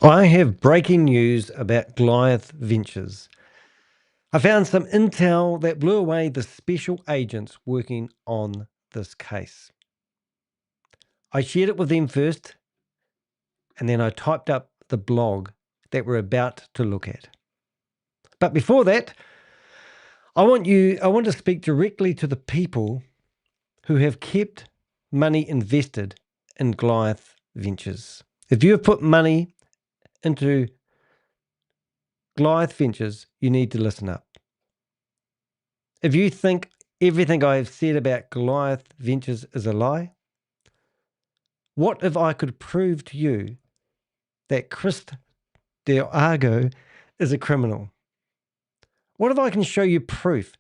I have breaking news about Goliath Ventures. I found some intel that blew away the special agents working on this case. I shared it with them first, and then I typed up the blog that we're about to look at. But before that, I want to speak directly to the people who have kept money invested in Goliath Ventures. If you have put money into Goliath Ventures, you need to listen up. If you think everything I have said about Goliath Ventures is a lie, what if I could prove to you that Chris Delgado is a criminal? What if I can show you proof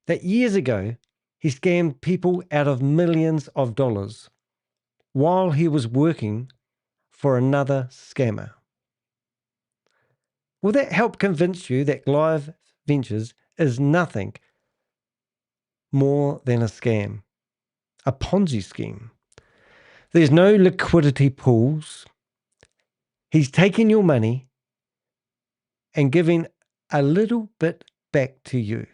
that years ago he scammed people out of millions of dollars while he was working for another scammer? Will that help convince you that Goliath Ventures is nothing more than a scam, a Ponzi scheme? There's no liquidity pools. He's taking your money and giving a little bit back to you,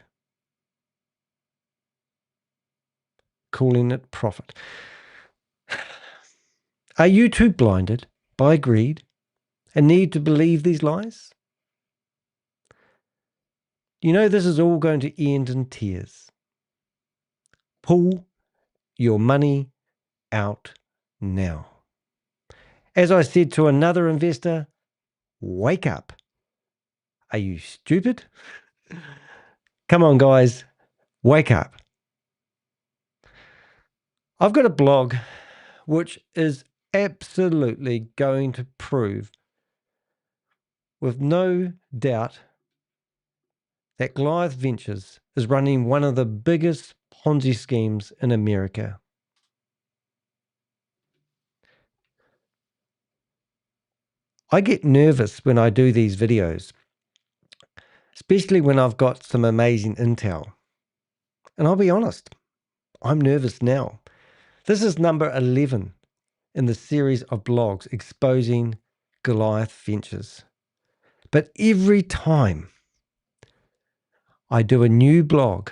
calling it profit. Are you too blinded by greed and need to believe these lies? You know this is all going to end in tears. Pull your money out now. As I said to another investor, wake up. Are you stupid? Come on, guys, wake up. I've got a blog which is absolutely going to prove with no doubt that Goliath Ventures is running one of the biggest Ponzi schemes in America. I get nervous when I do these videos, especially when I've got some amazing intel. And I'll be honest, I'm nervous now. This is number 11 in the series of blogs exposing Goliath Ventures. But every time I do a new blog,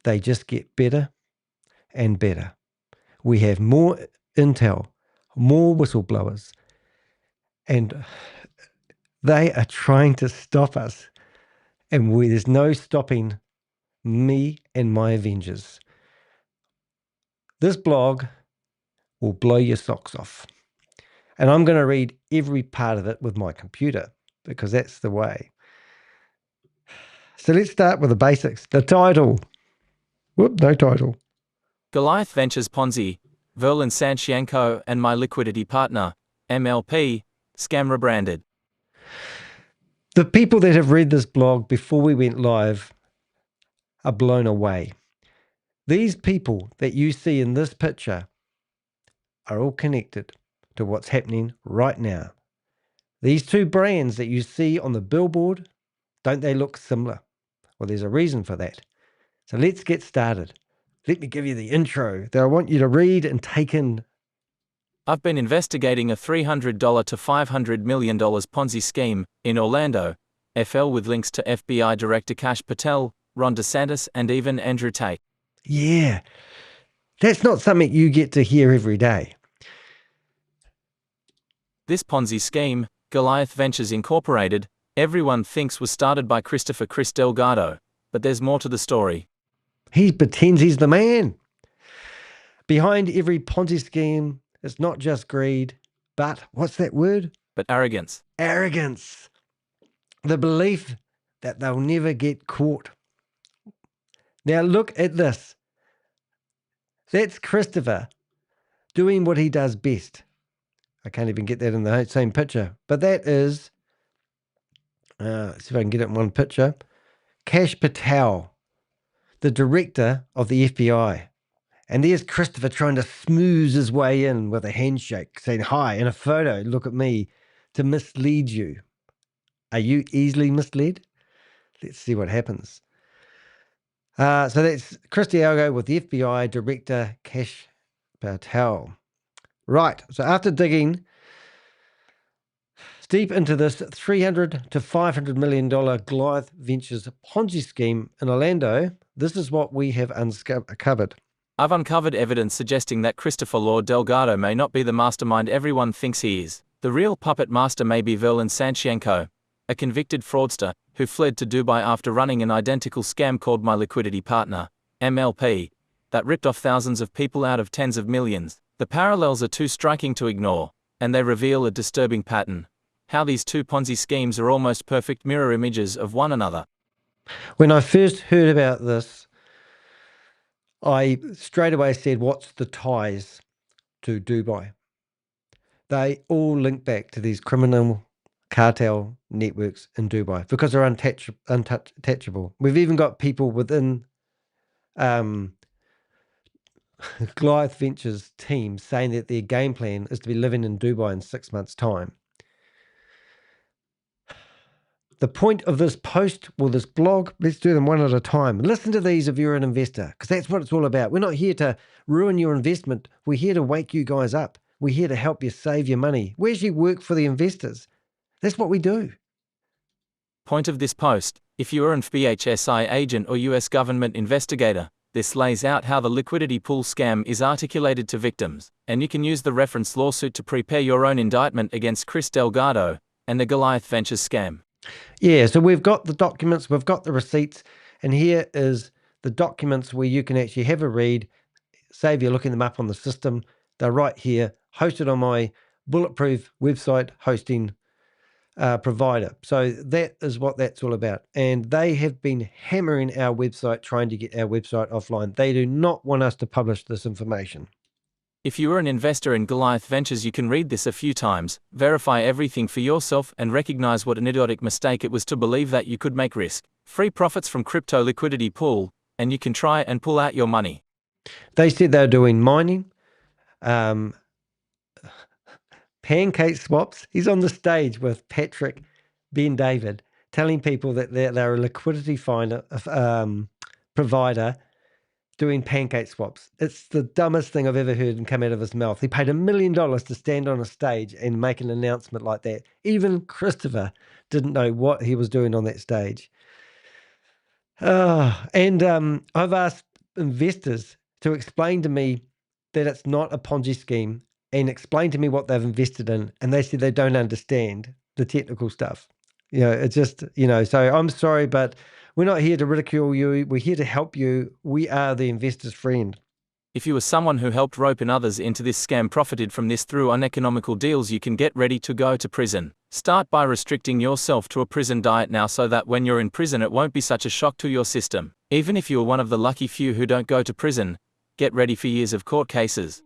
they just get better and better. We have more intel, more whistleblowers, and they are trying to stop us. And there's no stopping me and my Avengers. This blog will blow your socks off. And I'm going to read every part of it with my computer because that's the way. So let's start with the basics. The title. Whoop, no title. Goliath Ventures Ponzi, Verlin Sanciangco and my liquidity partner, MLP, scam rebranded. The people that have read this blog before we went live are blown away. These people that you see in this picture are all connected to what's happening right now. These two brands that you see on the billboard, don't they look similar? Well, there's a reason for that. So let's get started. Let me give you the intro that I want you to read and take in. I've been investigating a $300 to $500 million Ponzi scheme in Orlando, FL, with links to FBI Director Kash Patel, Ron DeSantis, and even Andrew Tate. Yeah, that's not something you get to hear every day. This Ponzi scheme, Goliath Ventures Incorporated, everyone thinks was started by Chris Delgado, but there's more to the story. He pretends he's the man. Behind every Ponzi scheme, it's not just greed, but what's that word? But arrogance. Arrogance. The belief that they'll never get caught. Now look at this. That's Christopher doing what he does best. I can't even get that in the same picture, but that is, let's see if I can get it in one picture, Kash Patel, the director of the FBI. And there's Christopher trying to smooth his way in with a handshake, saying hi, in a photo, look at me, to mislead you. Are you easily misled? Let's see what happens. So that's Chris Delgado with the FBI Director Kash Patel. Right, so after digging, deep into this $300 to $500 million Goliath Ventures Ponzi scheme in Orlando, this is what we have uncovered. I've uncovered evidence suggesting that Christopher Lord Delgado may not be the mastermind everyone thinks he is. The real puppet master may be Verlin Sanciangco, a convicted fraudster who fled to Dubai after running an identical scam called My Liquidity Partner, MLP, that ripped off thousands of people out of tens of millions. The parallels are too striking to ignore, and they reveal a disturbing pattern. How these two Ponzi schemes are almost perfect mirror images of one another. When I first heard about this, I straight away said, what's the ties to Dubai? They all link back to these criminal cartel networks in Dubai because they're untouchable. We've even got people within Goliath Ventures team saying that their game plan is to be living in Dubai in 6 months' time. The point of this post, well, this blog, let's do them one at a time. Listen to these if you're an investor, because that's what it's all about. We're not here to ruin your investment. We're here to wake you guys up. We're here to help you save your money. We actually work for the investors. That's what we do. Point of this post: if you are an BHSI agent or US government investigator, this lays out how the liquidity pool scam is articulated to victims, and you can use the reference lawsuit to prepare your own indictment against Chris Delgado and the Goliath Ventures scam. Yeah, so we've got the documents, we've got the receipts, and here is the documents where you can actually have a read, save you looking them up on the system. They're right here, hosted on my bulletproof website hosting provider. So that is what that's all about. And they have been hammering our website, trying to get our website offline. They do not want us to publish this information. If you are an investor in Goliath Ventures, you can read this a few times, verify everything for yourself, and recognize what an idiotic mistake it was to believe that you could make risk-free profits from crypto liquidity pool, and you can try and pull out your money. They said they're doing mining, pancake swaps. He's on the stage with Patrick Ben David telling people that they're a liquidity provider doing pancake swaps. It's the dumbest thing I've ever heard and come out of his mouth. He paid $1 million to stand on a stage and make an announcement like that. Even Christopher didn't know what he was doing on that stage. And I've asked investors to explain to me that it's not a Ponzi scheme and explain to me what they've invested in. And they said they don't understand the technical stuff. You know, it's just, you know, so I'm sorry, but we're not here to ridicule you. We're here to help you. We are the investor's friend. If you are someone who helped rope in others into this scam, profited from this through uneconomical deals, you can get ready to go to prison. Start by restricting yourself to a prison diet now, so that when you're in prison it won't be such a shock to your system. Even if you are one of the lucky few who don't go to prison, get ready for years of court cases.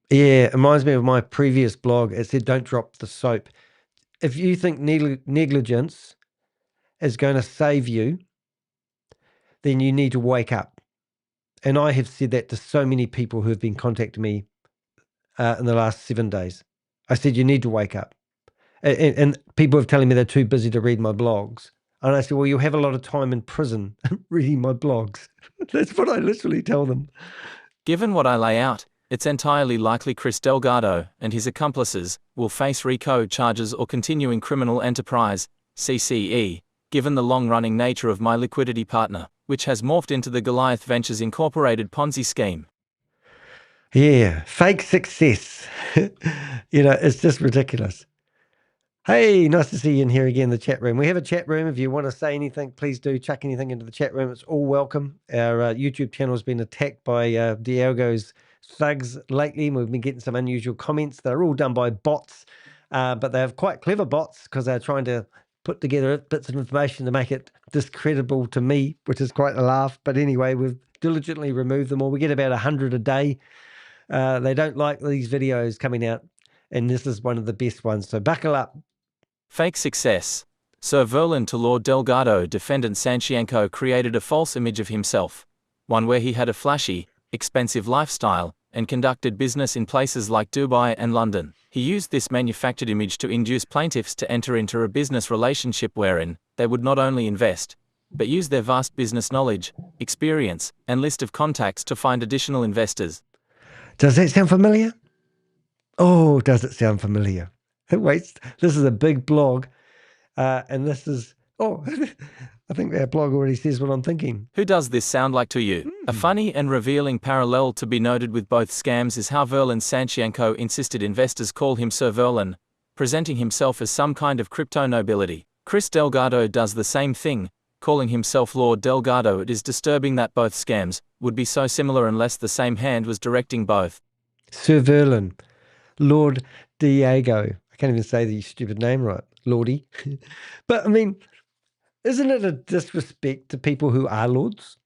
Yeah, it reminds me of my previous blog. It said, don't drop the soap. If you think negligence is going to save you, then you need to wake up. And I have said that to so many people who have been contacting me in the last 7 days. I said, you need to wake up. And people are telling me they're too busy to read my blogs. And I said, well, you'll have a lot of time in prison reading my blogs. That's what I literally tell them. Given what I lay out, it's entirely likely Chris Delgado and his accomplices will face RICO charges or continuing criminal enterprise, CCE, given the long-running nature of My Liquidity Partner, which has morphed into the Goliath Ventures Incorporated Ponzi scheme. Yeah, fake success. You know, it's just ridiculous. Hey, nice to see you in here again in the chat room. We have a chat room. If you want to say anything, please do chuck anything into the chat room. It's all welcome. Our YouTube channel has been attacked by Diego's thugs lately, and we've been getting some unusual comments. They're all done by bots, but they're quite clever bots because they're trying to put together bits of information to make it discreditable to me, which is quite a laugh. But anyway, we've diligently removed them all. We get about 100 a day. They don't like these videos coming out, and this is one of the best ones. So buckle up. Fake success. Sir Verlin to Lord Delgado, defendant Sanciangco created a false image of himself, one where he had a flashy, expensive lifestyle, and conducted business in places like Dubai and London. He used this manufactured image to induce plaintiffs to enter into a business relationship wherein they would not only invest, but use their vast business knowledge, experience, and list of contacts to find additional investors. Does that sound familiar? Oh, does it sound familiar? Wait, this is a big blog. And this is, I think that blog already says what I'm thinking. Who does this sound like to you? A funny and revealing parallel to be noted with both scams is how Verlin Sanciangco insisted investors call him Sir Verlin, presenting himself as some kind of crypto nobility. Chris Delgado does the same thing, calling himself Lord Delgado. It is disturbing that both scams would be so similar unless the same hand was directing both. Sir Verlin, Lord Diego. I can't even say the stupid name right, Lordy. But I mean, isn't it a disrespect to people who are lords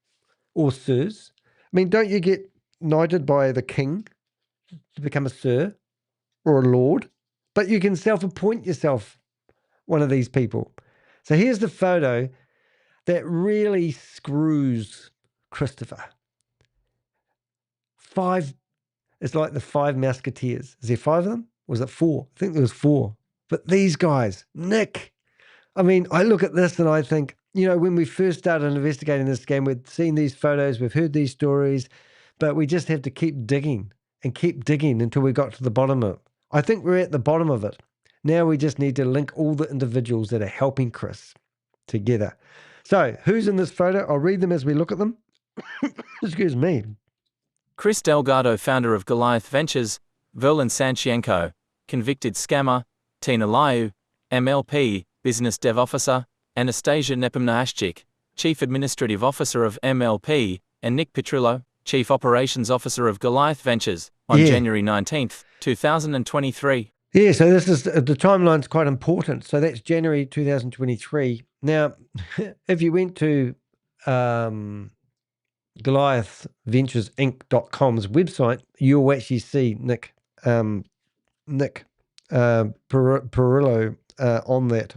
or sirs? I mean, don't you get knighted by the king to become a sir or a lord? But you can self-appoint yourself one of these people. So here's the photo that really screws Christopher. It's like the 5 Musketeers. Is there 5 of them? Was it 4? I think there was 4. But these guys, Nick, I mean, I look at this and I think, you know, when we first started investigating this scam, we'd seen these photos, we've heard these stories, but we just have to keep digging and keep digging until we got to the bottom of it. I think we're at the bottom of it. Now we just need to link all the individuals that are helping Chris together. So who's in this photo? I'll read them as we look at them. Excuse me. Chris Delgado, founder of Goliath Ventures; Verlin Sanciangco, convicted scammer; Tina Liu, MLP, business dev officer; Anastasia Nepomniachtchik, chief administrative officer of MLP; and Nick Petrillo, chief operations officer of Goliath Ventures, on January 19th, 2023. Yeah, so this is, the timeline's quite important. So that's January 2023. Now, if you went to GOLIATH VENTURES INC.com's website, you'll actually see Nick Perillo on that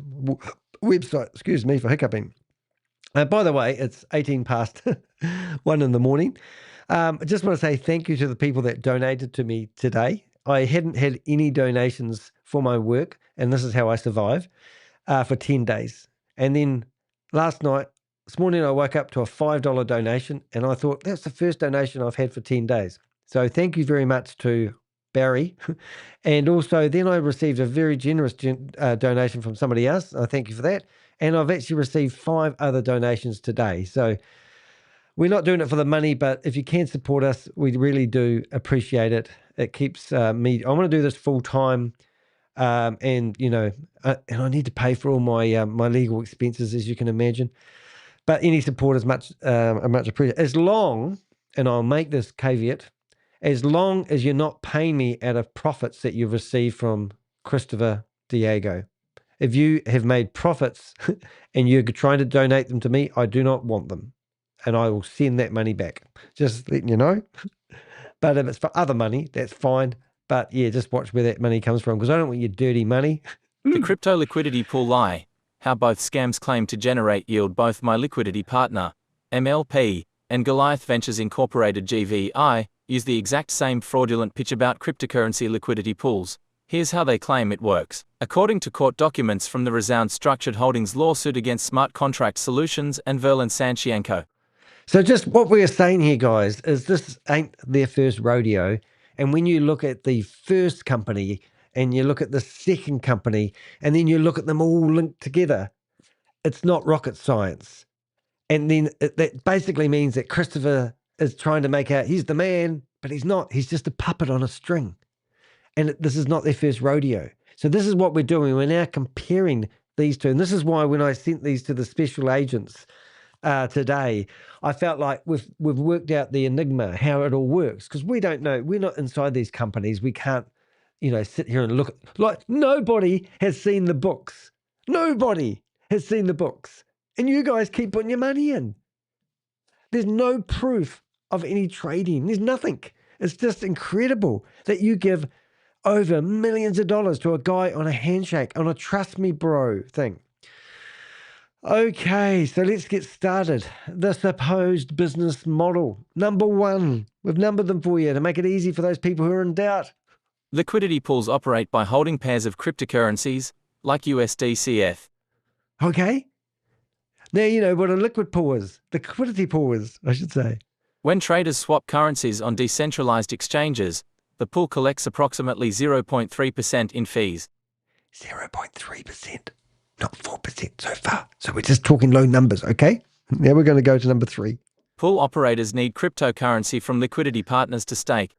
website. Excuse me for hiccuping. By the way, it's 18 past 1 in the morning. I just want to say thank you to the people that donated to me today. I hadn't had any donations for my work, and this is how I survive, for 10 days. And then this morning I woke up to a $5 donation, and I thought, that's the first donation I've had for 10 days. So thank you very much to Barry. And also then I received a very generous donation from somebody else. I thank you for that. And I've actually received 5 other donations today. So we're not doing it for the money, but if you can support us, we really do appreciate it. It keeps me, I want to do this full time. And, you know, and I need to pay for all my my legal expenses, as you can imagine. But any support is much appreciated. As long, and I'll make this caveat, as long as you're not paying me out of profits that you've received from Christopher Diego. If you have made profits and you're trying to donate them to me, I do not want them. And I will send that money back. Just letting you know. But if it's for other money, that's fine. But yeah, just watch where that money comes from, because I don't want your dirty money. The crypto liquidity pool lie. How both scams claim to generate yield. Both my liquidity partner, MLP, and Goliath Ventures Incorporated GVI, use the exact same fraudulent pitch about cryptocurrency liquidity pools. Here's how they claim it works. According to court documents from the renowned Structured Holdings lawsuit against Smart Contract Solutions and Verlin Sanciangco. So just what we're saying here, guys, is this ain't their first rodeo. And when you look at the first company and you look at the second company and then you look at them all linked together, it's not rocket science. And then that basically means that Christopher is trying to make out he's the man, but he's not. He's just a puppet on a string. And this is not their first rodeo. So this is what we're doing. We're now comparing these two. And this is why when I sent these to the special agents today, I felt like we've worked out the enigma, how it all works, because we don't know. We're not inside these companies. We can't, you know, sit here and look. Like, nobody has seen the books. Nobody has seen the books. And you guys keep putting your money in. There's no proof of any trading. There's nothing. It's just incredible that you give over millions of dollars to a guy on a handshake, on a trust me bro thing. Okay, so let's get started. The supposed business model. Number 1, we've numbered them for you to make it easy for those people who are in doubt. Liquidity pools operate by holding pairs of cryptocurrencies, like USDCF. Okay. Now you know what a liquid pool is. The liquidity pool is, I should say. When traders swap currencies on decentralized exchanges, the pool collects approximately 0.3% in fees. 0.3%, not 4% so far. So we're just talking low numbers, okay? Now we're going to go to number 3. Pool operators need cryptocurrency from liquidity partners to stake.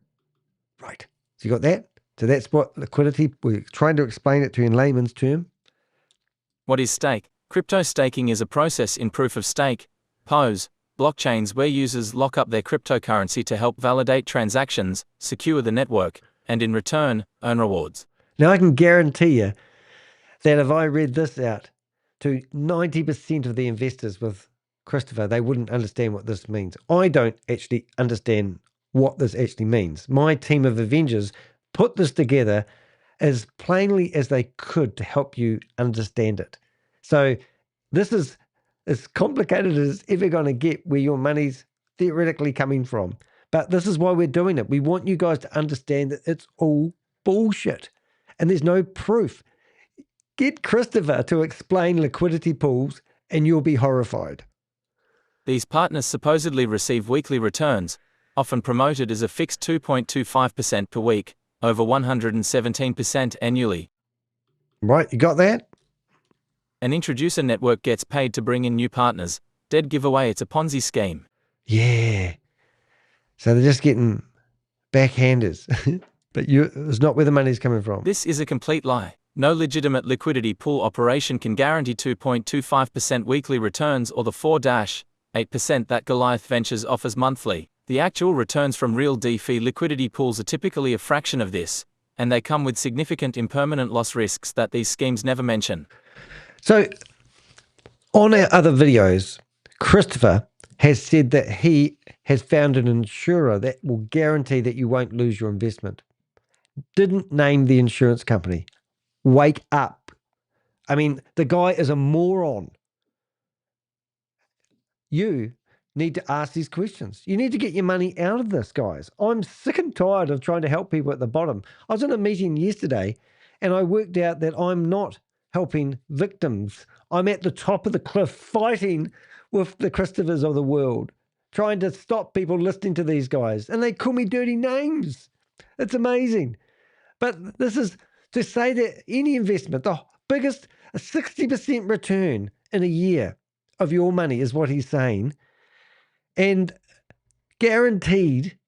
Right. So you got that? So that's what liquidity, we're trying to explain it to you in layman's term. What is stake? Crypto staking is a process in proof of stake, POS, blockchains where users lock up their cryptocurrency to help validate transactions, secure the network, and in return, earn rewards. Now I can guarantee you that if I read this out to 90% of the investors with Christopher, they wouldn't understand what this means. I don't actually understand what this actually means. My team of Avengers put this together as plainly as they could to help you understand it. So this is as complicated as it's ever going to get where your money's theoretically coming from. But this is why we're doing it. We want you guys to understand that it's all bullshit and there's no proof. Get Christopher to explain liquidity pools and you'll be horrified. These partners supposedly receive weekly returns, often promoted as a fixed 2.25% per week, over 117% annually. Right, you got that? An introducer network gets paid to bring in new partners. Dead giveaway, it's a Ponzi scheme. Yeah. So they're just getting backhanders. But it's not where the money's coming from. This is a complete lie. No legitimate liquidity pool operation can guarantee 2.25% weekly returns or the 4-8% that Goliath Ventures offers monthly. The actual returns from real DeFi liquidity pools are typically a fraction of this, and they come with significant impermanent loss risks that these schemes never mention. So on our other videos, Christopher has said that he has found an insurer that will guarantee that you won't lose your investment. Didn't name the insurance company. Wake up. I mean, the guy is a moron. You need to ask these questions. You need to get your money out of this, guys. I'm sick and tired of trying to help people at the bottom. I was in a meeting yesterday and I worked out that I'm not helping victims. I'm at the top of the cliff fighting with the Christophers of the world, trying to stop people listening to these guys. And they call me dirty names. It's amazing. But this is to say that any investment, the biggest, a 60% return in a year of your money is what he's saying. And guaranteed,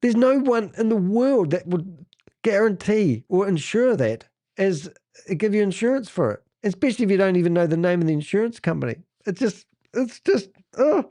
there's no one in the world that would guarantee or insure that as give you insurance for it, especially if you don't even know the name of the insurance company. It's just, oh.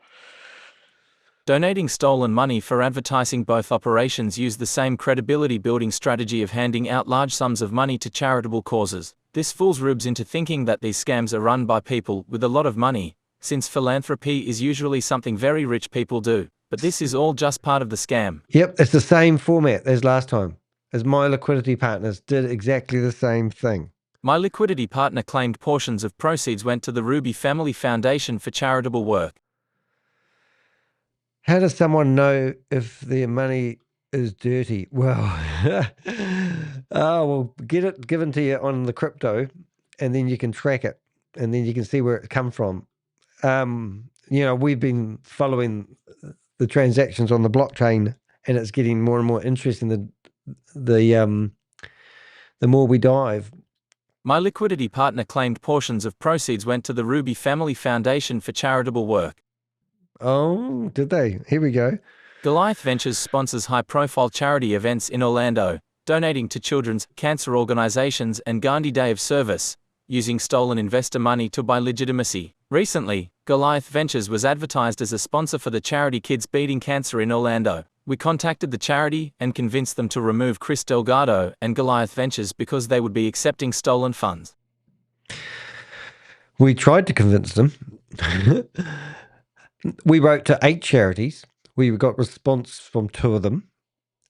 Donating stolen money for advertising. Both operations use the same credibility building strategy of handing out large sums of money to charitable causes. This fools rubes into thinking that these scams are run by people with a lot of money, since philanthropy is usually something very rich people do. But this is all just part of the scam. Yep, it's the same format as last time, as my liquidity partners did exactly the same thing. My liquidity partner claimed portions of proceeds went to the Ruby Family Foundation for charitable work. How does someone know if their money is dirty? Well, get it given to you on the crypto, and then you can track it, and then you can see where it come from. We've been following the transactions on the blockchain, and it's getting more and more interesting. The more we dive. My liquidity partner claimed portions of proceeds went to the Ruby Family Foundation for charitable work. Oh, did they? Here we go. Goliath Ventures sponsors high-profile charity events in Orlando, donating to children's cancer organizations and Gandhi Day of Service, using stolen investor money to buy legitimacy. Recently, Goliath Ventures was advertised as a sponsor for the charity Kids Beating Cancer in Orlando. We contacted the charity and convinced them to remove Chris Delgado and Goliath Ventures because they would be accepting stolen funds. We tried to convince them. We wrote to 8 charities. We got response from 2 of them,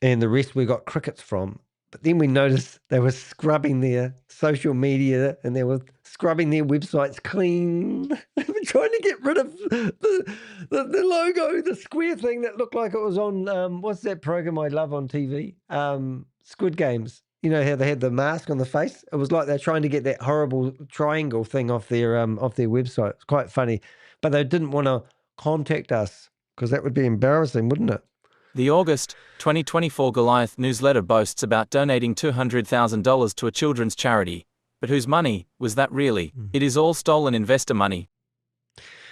and the rest we got crickets from. But then we noticed they were scrubbing their social media and they were scrubbing their websites clean. They were trying to get rid of the logo, the square thing that looked like it was on, what's that program I love on TV? Squid Games. You know how they had the mask on the face? It was like they're trying to get that horrible triangle thing off their website. It's quite funny. But they didn't want to contact us because that would be embarrassing, wouldn't it? The August 2024 Goliath newsletter boasts about donating $200,000 to a children's charity. But whose money was that really? It is all stolen investor money.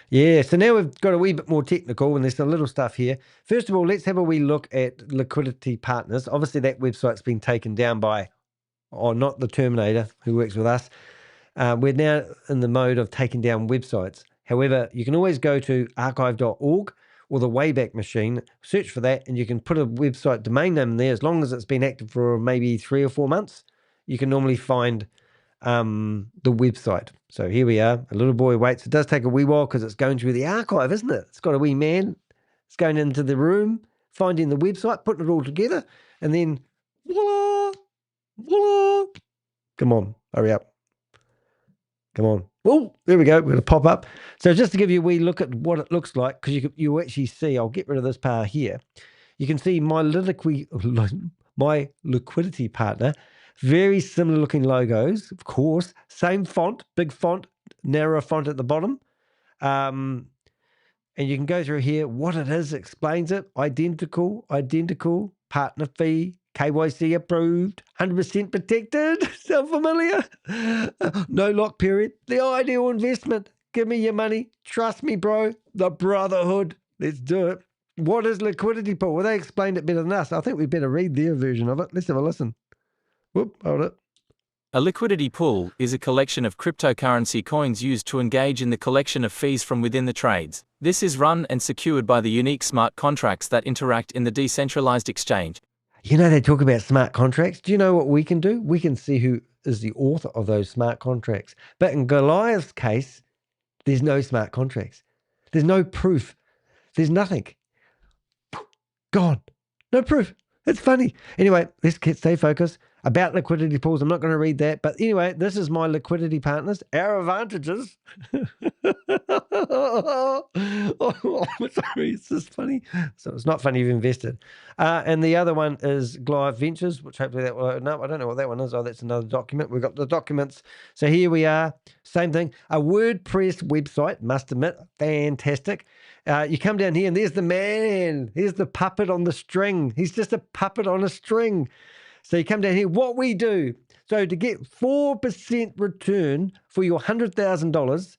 Yeah, so now we've got a wee bit more technical, and there's a little stuff here. First of all, let's have a wee look at Liquidity Partners. Obviously, that website's been taken down by, not the Terminator who works with us. We're now in the mode of taking down websites. However, you can always go to archive.org or the Wayback Machine, search for that, and you can put a website domain name there. As long as it's been active for maybe 3 or 4 months, you can normally find the website. So here we are. A little boy waits. It does take a wee while because it's going through the archive, isn't it? It's got a wee man. It's going into the room, finding the website, putting it all together, and then voila, voila. Come on, hurry up. Come on. Oh, there we go. We're going to pop up. So just to give you a wee look at what it looks like, because you actually see, I'll get rid of this part here. You can see my Liquidity Partner. Very similar looking logos, of course. Same font, big font, narrow font at the bottom. And you can go through here. What it is, explains it. Identical, partner fee, KYC approved, 100% protected. Sound familiar? No lock period. The ideal investment. Give me your money. Trust me, bro. The brotherhood. Let's do it. What is liquidity pool? Well, they explained it better than us. I think we better read their version of it. Let's have a listen. Whoop, hold it. A liquidity pool is a collection of cryptocurrency coins used to engage in the collection of fees from within the trades. This is run and secured by the unique smart contracts that interact in the decentralized exchange. You know, they talk about smart contracts. Do you know what we can do? We can see who is the author of those smart contracts. But in Goliath's case, there's no smart contracts. There's no proof. There's nothing. Gone. No proof. It's funny. Anyway, let's stay focused. About liquidity pools, I'm not going to read that. But anyway, this is my liquidity partners, our advantages. Oh, sorry, it's just funny. So it's not funny you've invested. And the other one is Goliath Ventures, which hopefully that will open up. I don't know what that one is. Oh, that's another document. We've got the documents. So here we are. Same thing. A WordPress website, must admit, fantastic. You come down here and there's the man. Here's the puppet on the string. He's just a puppet on a string. So you come down here, what we do. So to get 4% return for your $100,000,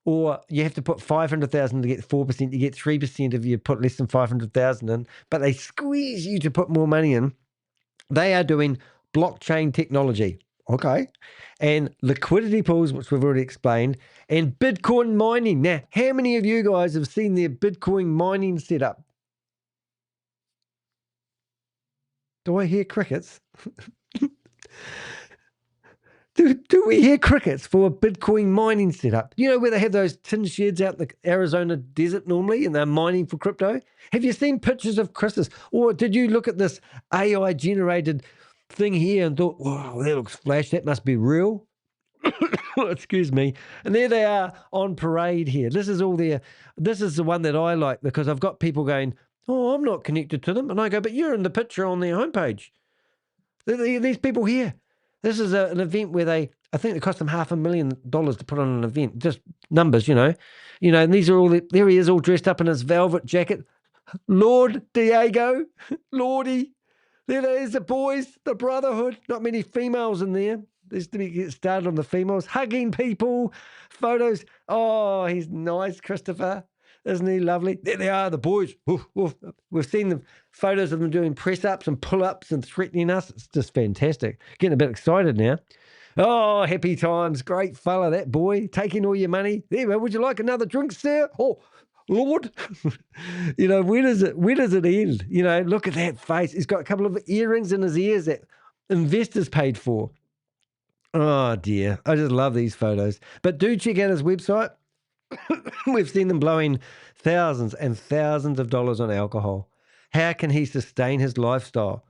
or you have to put 500,000 to get 4%, you get 3% if you put less than 500,000 in, but they squeeze you to put more money in. They are doing blockchain technology, okay, and liquidity pools, which we've already explained, and Bitcoin mining. Now, how many of you guys have seen their Bitcoin mining setup? Do I hear crickets? Do we hear crickets for a Bitcoin mining setup? You know where they have those tin sheds out in the Arizona desert normally and they're mining for crypto? Have you seen pictures of Chris's? Or did you look at this AI generated thing here and thought, wow, that looks flash, that must be real? Excuse me. And there they are on parade here. This is all there. This is the one that I like because I've got people going, oh, I'm not connected to them. And I go, but you're in the picture on their homepage. These people here. This is an event where I think it cost them $500,000 to put on an event. Just numbers, you know. And these are all, there he is all dressed up in his velvet jacket. Lord Diego, Lordy. There's the boys, the brotherhood. Not many females in there. There's to get started on the females. Hugging people, photos. Oh, he's nice, Christopher. Isn't he lovely? There they are, the boys. Oof, oof. We've seen the photos of them doing press-ups and pull-ups and threatening us. It's just fantastic. Getting a bit excited now. Oh, happy times. Great fella, that boy. Taking all your money. There, would you like another drink, sir? Oh, Lord. Where does it end? Look at that face. He's got a couple of earrings in his ears that investors paid for. Oh, dear. I just love these photos. But do check out his website. We've seen them blowing thousands and thousands of dollars on alcohol. How can he sustain his lifestyle?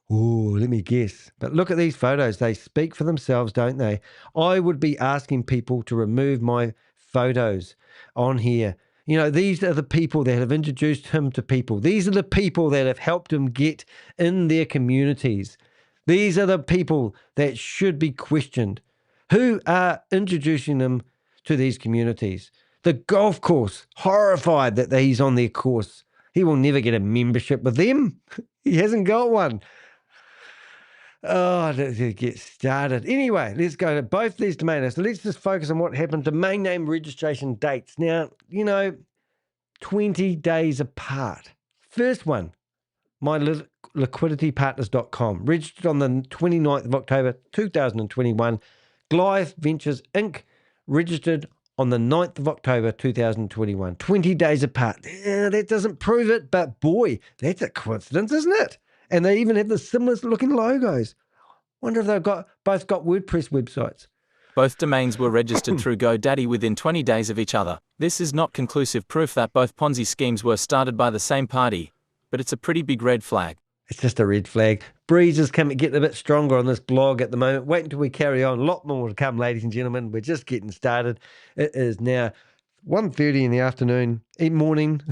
Oh, let me guess. But look at these photos. They speak for themselves, don't they? I would be asking people to remove my photos on here. These are the people that have introduced him to people. These are the people that have helped him get in their communities. These are the people that should be questioned. Who are introducing them to these communities? The golf course, horrified that he's on their course. He will never get a membership with them. He hasn't got one. Oh, let's get started. Anyway, let's go to both these domain names. So let's just focus on what happened. Domain name registration dates. Now, 20 days apart. First one, liquiditypartners.com, registered on the 29th of October 2021. Goliath Ventures Inc., registered on the 9th of October 2021. 20 days apart. That doesn't prove it, but boy, that's a coincidence, isn't it? And they even have the similar looking logos. Wonder if they've both got WordPress websites. Both domains were registered through GoDaddy within 20 days of each other. This is not conclusive proof that both Ponzi schemes were started by the same party, but it's a pretty big red flag. It's just a red flag. Breeze is getting a bit stronger on this blog at the moment. Wait until we carry on. A lot more to come, ladies and gentlemen. We're just getting started. It is now 1:30 in the afternoon, morning.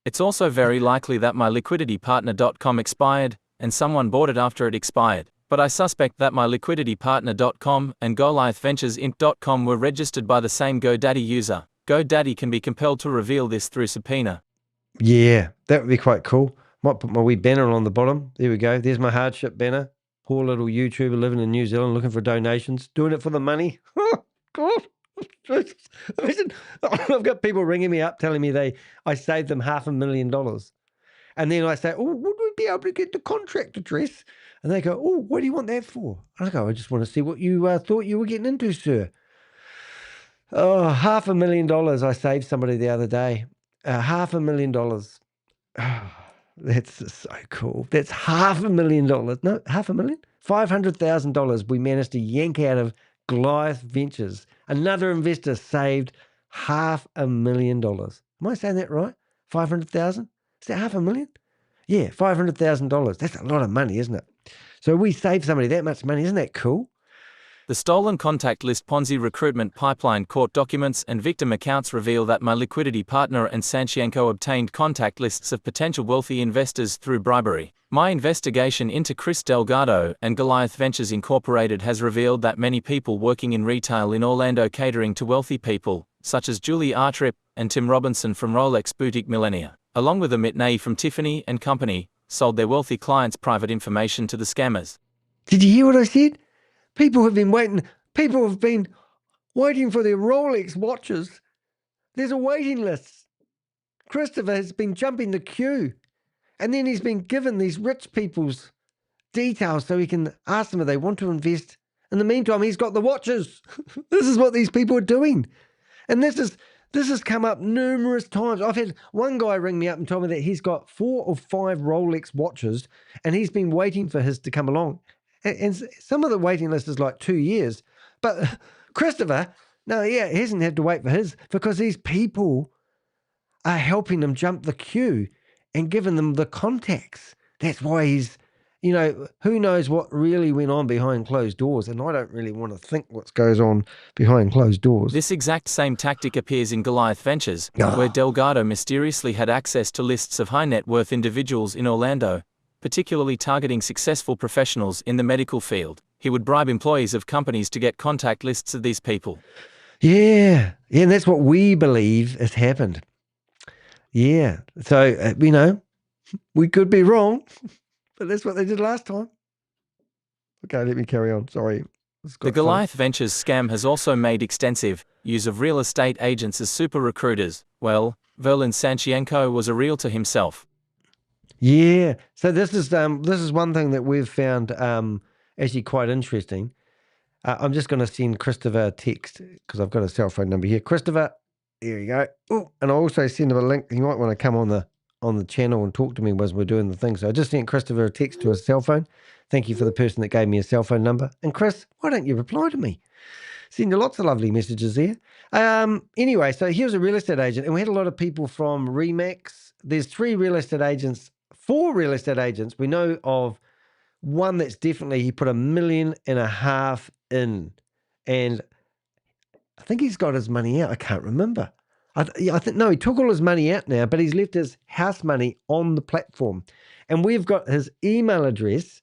It's also very likely that my liquiditypartner.com expired, and someone bought it after it expired. But I suspect that my liquiditypartner.com and GoliathVenturesInc.com were registered by the same GoDaddy user. GoDaddy can be compelled to reveal this through subpoena. Yeah, that would be quite cool. Might put my wee banner on the bottom. There we go. There's my hardship banner. Poor little YouTuber living in New Zealand looking for donations. Doing it for the money. Oh, God. Imagine, I've got people ringing me up telling me I saved them $500,000. And then I say, oh, would we be able to get the contract address? And they go, oh, what do you want that for? I go, I just want to see what you thought you were getting into, sir. Oh, $500,000 I saved somebody the other day. $500,000. Oh, that's so cool. That's $500,000. No, $500,000? $500,000 we managed to yank out of Goliath Ventures. Another investor saved $500,000. Am I saying that right? 500,000? Is that $500,000? Yeah, $500,000. That's a lot of money, isn't it? So we saved somebody that much money. Isn't that cool? The stolen contact list Ponzi recruitment pipeline court documents and victim accounts reveal that my liquidity partner and Sanciangco obtained contact lists of potential wealthy investors through bribery. My investigation into Chris Delgado and Goliath Ventures Incorporated has revealed that many people working in retail in Orlando catering to wealthy people, such as Julie Artrip and Tim Robinson from Rolex Boutique Millennia, along with Amit Nay from Tiffany & Company, sold their wealthy clients' private information to the scammers. Did you hear what I said? People have been waiting for their Rolex watches. There's a waiting list. Christopher has been jumping the queue. And then he's been given these rich people's details so he can ask them if they want to invest. In the meantime, he's got the watches. This is what these people are doing. And this has come up numerous times. I've had one guy ring me up and tell me that he's got 4 or 5 Rolex watches and he's been waiting for his to come along. And some of the waiting list is like 2 years. But Christopher, he hasn't had to wait for his because these people are helping him jump the queue and giving them the contacts. That's why he's, who knows what really went on behind closed doors. And I don't really want to think what goes on behind closed doors. This exact same tactic appears in Goliath Ventures, where Delgado mysteriously had access to lists of high net worth individuals in Orlando, particularly targeting successful professionals in the medical field. He would bribe employees of companies to get contact lists of these people. Yeah, and that's what we believe has happened. Yeah, so, we could be wrong, but that's what they did last time. Okay, let me carry on. Sorry. The Goliath Ventures scam has also made extensive use of real estate agents as super recruiters. Well, Verlin Sanciangco was a realtor himself. Yeah, so this is one thing that we've found actually quite interesting. I'm just going to send Christopher a text because I've got a cell phone number here. Christopher, there you go. Ooh, and I'll also send him a link. You might want to come on the channel and talk to me as we're doing the thing. So I just sent Christopher a text to his cell phone. Thank you for the person that gave me a cell phone number. And Chris, why don't you reply to me? Send you lots of lovely messages there. Anyway, so he was a real estate agent, and we had a lot of people from Remax. There's 4 real estate agents. We know of one that's definitely, he put $1.5 million in, and I think he's got his money out. I can't remember. I think he took all his money out now, but he's left his house money on the platform, and we've got his email address.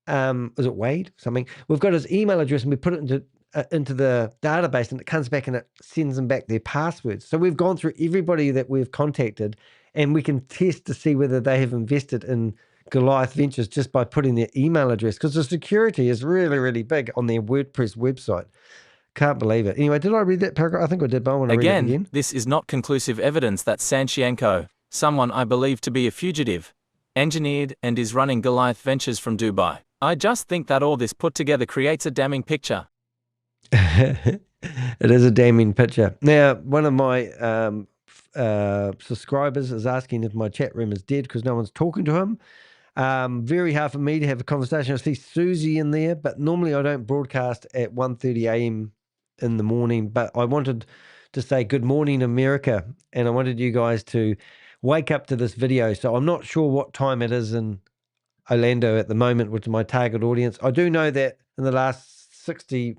Is it Wade? Something. We've got his email address, and we put it into the database, and it comes back and it sends them back their passwords. So we've gone through everybody that we've contacted and we can test to see whether they have invested in Goliath Ventures just by putting their email address, because the security is really, really big on their WordPress website. Can't believe it. Anyway, did I read that paragraph? I think I did, but I want to read it again. This is not conclusive evidence that Sanciangco, someone I believe to be a fugitive, engineered and is running Goliath Ventures from Dubai. I just think that all this put together creates a damning picture. It is a damning picture. Now, one of my subscribers is asking if my chat room is dead because no one's talking to him. Very hard for me to have a conversation. I see Susie in there, but normally I don't broadcast at 1:30 a.m. in the morning, but I wanted to say good morning, America, and I wanted you guys to wake up to this video. So I'm not sure what time it is in Orlando at the moment, which is my target audience. I do know that in the last 60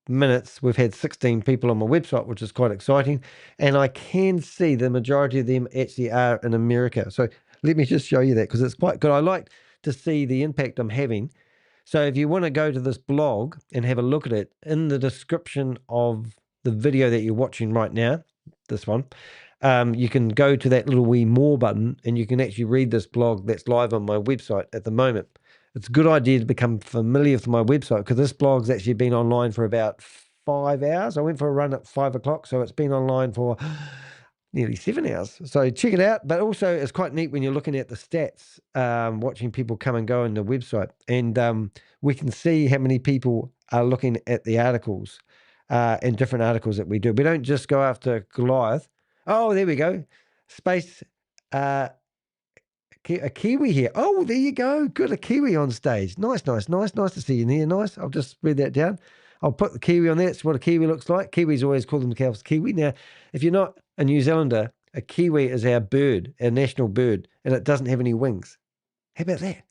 minutes, we've had 16 people on my website, which is quite exciting. And I can see the majority of them actually are in America. So let me just show you that because it's quite good. I like to see the impact I'm having. So if you want to go to this blog and have a look at it, in the description of the video that you're watching right now, this one, you can go to that little wee more button and you can actually read this blog that's live on my website at the moment. It's a good idea to become familiar with my website because this blog's actually been online for about 5 hours. I went for a run at 5 o'clock, so it's been online for nearly 7 hours. So check it out. But also it's quite neat when you're looking at the stats, watching people come and go on the website. And we can see how many people are looking at the articles and different articles that we do. We don't just go after Goliath. Oh, there we go. Space, a Kiwi here. Oh, there you go. Good, a Kiwi on stage. Nice, nice, nice. Nice to see you there. Nice. I'll just spread that down. I'll put the Kiwi on there. That's what a Kiwi looks like. Kiwis always call themselves Kiwi. Now, if you're not a New Zealander, a Kiwi is our bird, our national bird, and it doesn't have any wings. How about that?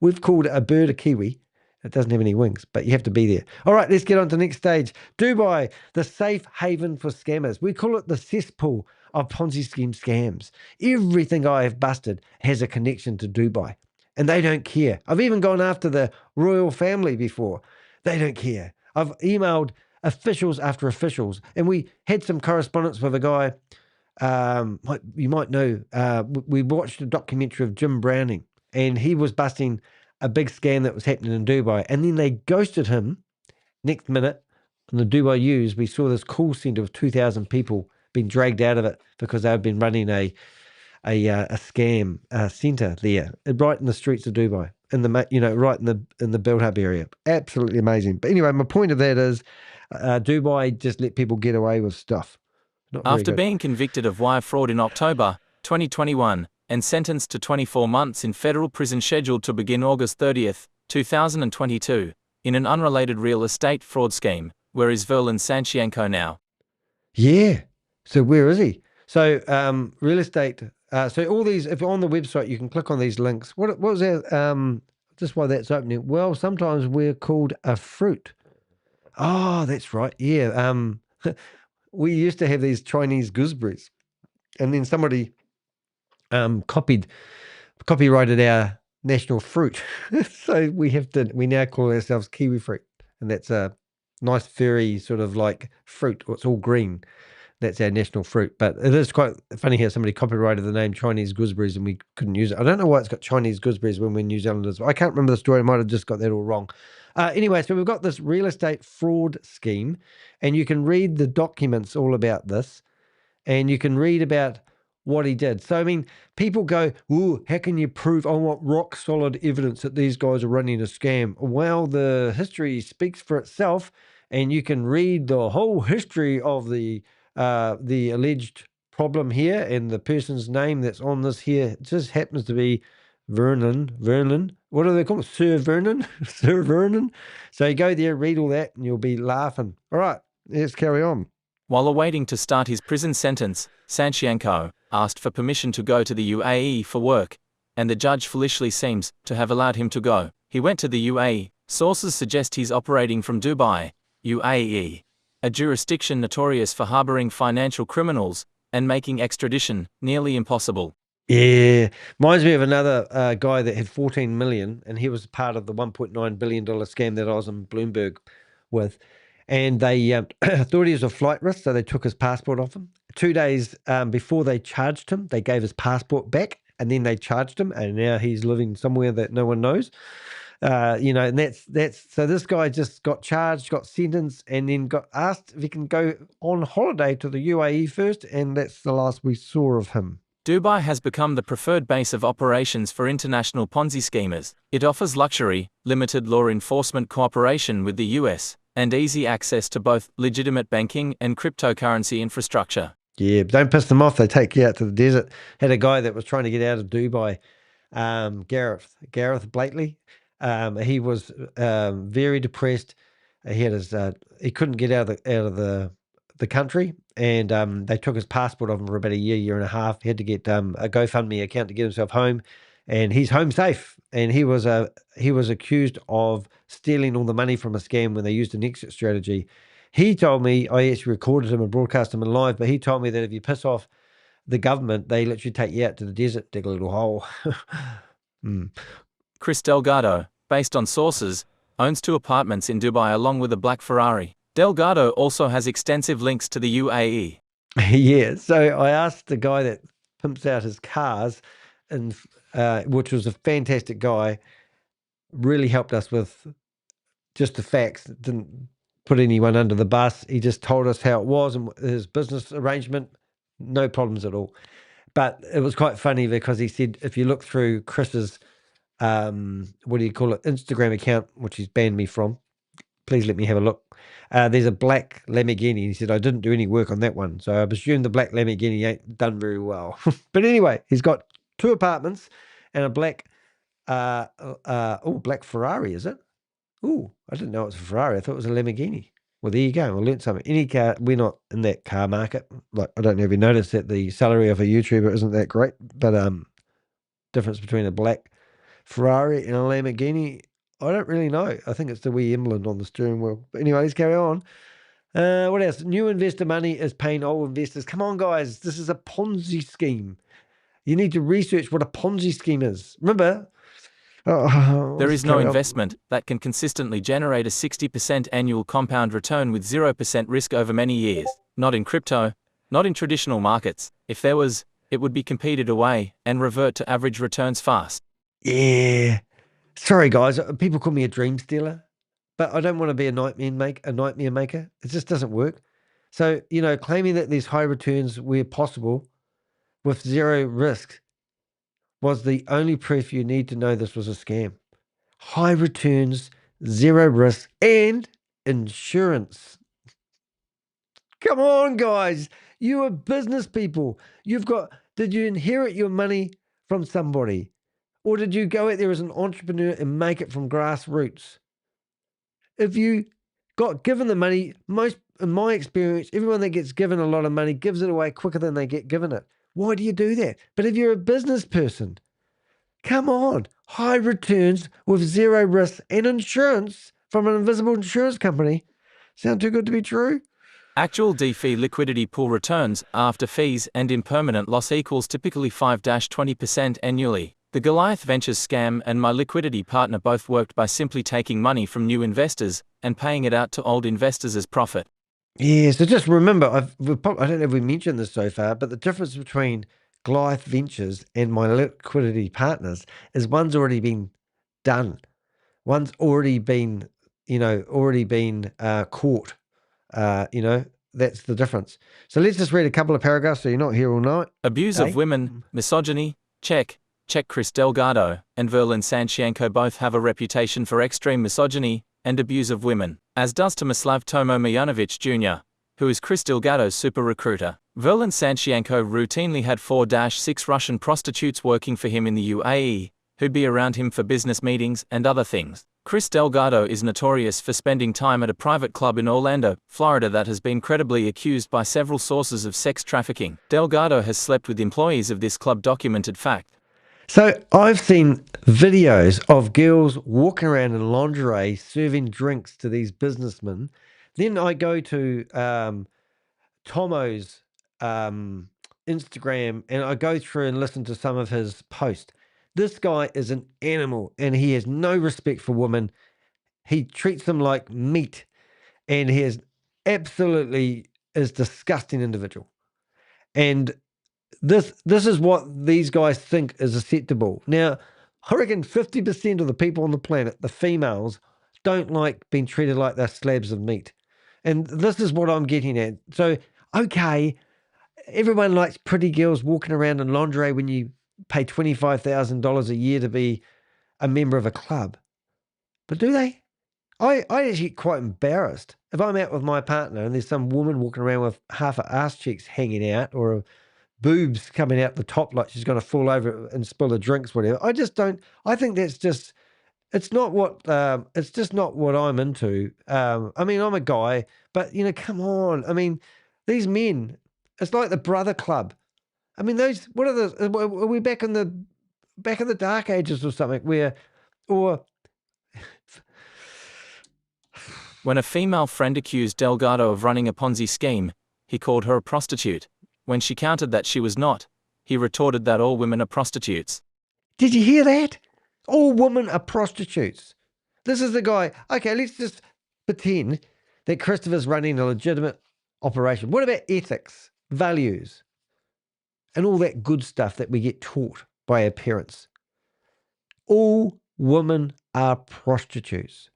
We've called a bird a Kiwi. It doesn't have any wings, but you have to be there. All right, let's get on to the next stage. Dubai, the safe haven for scammers. We call it the cesspool of Ponzi scheme scams. Everything I have busted has a connection to Dubai, and they don't care. I've even gone after the royal family before. They don't care. I've emailed officials after officials, and we had some correspondence with a guy, you might know, we watched a documentary of Jim Browning, and he was busting a big scam that was happening in Dubai, and then they ghosted him. Next minute, on the Dubai News, we saw this call center of 2,000 people being dragged out of it because they've been running a scam center there, right in the streets of Dubai, right in the Build Hub area. Absolutely amazing. But anyway, my point of that is, Dubai just let people get away with stuff. Not very After good. being convicted of wire fraud in October 2021 and sentenced to 24 months in federal prison scheduled to begin August 30th, 2022, in an unrelated real estate fraud scheme, where is Verlin Sanciangco now? Yeah. So where is he? So real estate. So all these, if you're on the website, you can click on these links. What was that? Just while that's opening. Well, sometimes we're called a fruit. Oh, that's right. Yeah. We used to have these Chinese gooseberries, and then somebody copyrighted our national fruit. So we now call ourselves kiwi fruit, and that's a nice furry sort of like fruit. It's all green. That's our national fruit. But it is quite funny how somebody copyrighted the name Chinese gooseberries and we couldn't use it. I don't know why it's got Chinese gooseberries when we're New Zealanders. I can't remember the story. I might have just got that all wrong. Anyway, so we've got this real estate fraud scheme, and you can read the documents all about this, and you can read about what he did. So, I mean, people go, ooh, how can you prove? I want rock solid evidence that these guys are running a scam. Well, the history speaks for itself, and you can read the whole history of the alleged problem here, and the person's name that's on this here. It just happens to be Verlin. What do they call it? Sir Vernon? Sir Vernon. So you go there, read all that, and you'll be laughing. All right, let's carry on. While awaiting to start his prison sentence, Sanciangco asked for permission to go to the UAE for work, and the judge foolishly seems to have allowed him to go. He went to the UAE. Sources suggest he's operating from Dubai, UAE, a jurisdiction notorious for harboring financial criminals and making extradition nearly impossible. Yeah, reminds me of another guy that had 14 million, and he was part of the $1.9 billion scam that I was in Bloomberg with. And they thought he was a flight risk, so they took his passport off him. 2 days before they charged him, they gave his passport back, and then they charged him, and now he's living somewhere that no one knows. And that's so this guy just got charged, got sentenced, and then got asked if he can go on holiday to the UAE first, and that's the last we saw of him. Dubai has become the preferred base of operations for international Ponzi schemers. It offers luxury, limited law enforcement cooperation with the US, and easy access to both legitimate banking and cryptocurrency infrastructure. Yeah, but don't piss them off. They take you out to the desert. Had a guy that was trying to get out of Dubai, Gareth Blakely. He was very depressed. He couldn't get out of the country, and they took his passport off him for about a year and a half. He had to get a GoFundMe account to get himself home, and he's home safe. And he was accused of stealing all the money from a scam when they used an exit strategy. He told me, I actually recorded him and broadcast him in live, but he told me that if you piss off the government, they literally take you out to the desert, dig a little hole. Chris Delgado, based on sources, owns 2 apartments in Dubai along with a black Ferrari. Delgado also has extensive links to the UAE. Yeah, so I asked the guy that pimps out his cars, and which was a fantastic guy, really helped us with just the facts, didn't put anyone under the bus. He just told us how it was and his business arrangement, no problems at all. But it was quite funny because he said, if you look through Chris's, Instagram account, which he's banned me from, please let me have a look. There's a black Lamborghini. He said, I didn't do any work on that one. So I presume the black Lamborghini ain't done very well. But anyway, he's got 2 apartments and a black, black Ferrari, is it? Oh, I didn't know it was a Ferrari. I thought it was a Lamborghini. Well, there you go. I learned something. Any car, we're not in that car market. Like, I don't know if you noticed that the salary of a YouTuber isn't that great, but difference between a black Ferrari and a Lamborghini, I don't really know. I think it's the wee emblem on the steering wheel. But anyway, let's carry on. What else? New investor money is paying old investors. Come on, guys. This is a Ponzi scheme. You need to research what a Ponzi scheme is. Remember, there is no investment that can consistently generate a 60% annual compound return with 0% risk over many years. Not in crypto, not in traditional markets. If there was, it would be competed away and revert to average returns fast. Yeah. Sorry, guys. People call me a dream stealer, but I don't want to be a nightmare maker. It just doesn't work. So, claiming that there's high returns where possible with 0 risk was the only proof you need to know this was a scam. High returns, 0 risk, and insurance. Come on, guys. You are business people. Did you inherit your money from somebody? Or did you go out there as an entrepreneur and make it from grassroots? If you got given the money, in my experience, everyone that gets given a lot of money gives it away quicker than they get given it. Why do you do that? But if you're a business person, come on, high returns with 0 risk and insurance from an invisible insurance company. Sound too good to be true? Actual DeFi liquidity pool returns after fees and impermanent loss equals typically 5-20% annually. The Goliath Ventures scam and my liquidity partner both worked by simply taking money from new investors and paying it out to old investors as profit. Yeah, so just remember, I don't know if we mentioned this so far, but the difference between Goliath Ventures and my liquidity partners is one's already been done. One's already been, caught. That's the difference. So let's just read a couple of paragraphs so you're not here all night. Abuse of women, misogyny, check. Chris Delgado and Verlin Sanciangco both have a reputation for extreme misogyny and abuse of women, as does Tomislav Tomo Mijanovic Jr., who is Chris Delgado's super recruiter. Verlin Sanciangco routinely had 4-6 Russian prostitutes working for him in the UAE, who'd be around him for business meetings and other things. Chris Delgado is notorious for spending time at a private club in Orlando, Florida that has been credibly accused by several sources of sex trafficking. Delgado has slept with employees of this club, documented fact. So I've seen videos of girls walking around in lingerie serving drinks to these businessmen. Then I go to Tomo's Instagram and I go through and listen to some of his posts. This guy is an animal and he has no respect for women. He treats them like meat and he is absolutely disgusting individual. And this is what these guys think is acceptable. Now, I reckon 50% of the people on the planet, the females, don't like being treated like they're slabs of meat. And this is what I'm getting at. So, okay, everyone likes pretty girls walking around in lingerie when you pay $25,000 a year to be a member of a club. But do they? I actually get quite embarrassed if I'm out with my partner and there's some woman walking around with half her ass cheeks hanging out or a boobs coming out the top like she's going to fall over and spill the drinks, whatever. I just don't. I think that's just. It's not what. It's just not what I'm into. I mean, I'm a guy, but come on. I mean, these men. It's like the brother club. I mean, those. What are the? Are we back in the dark ages or something? Or When a female friend accused Delgado of running a Ponzi scheme, he called her a prostitute. When she countered that she was not, he retorted that all women are prostitutes. Did you hear that? All women are prostitutes. This is the guy. Okay, let's just pretend that Christopher's running a legitimate operation. What about ethics, values, and all that good stuff that we get taught by our parents? All women are prostitutes.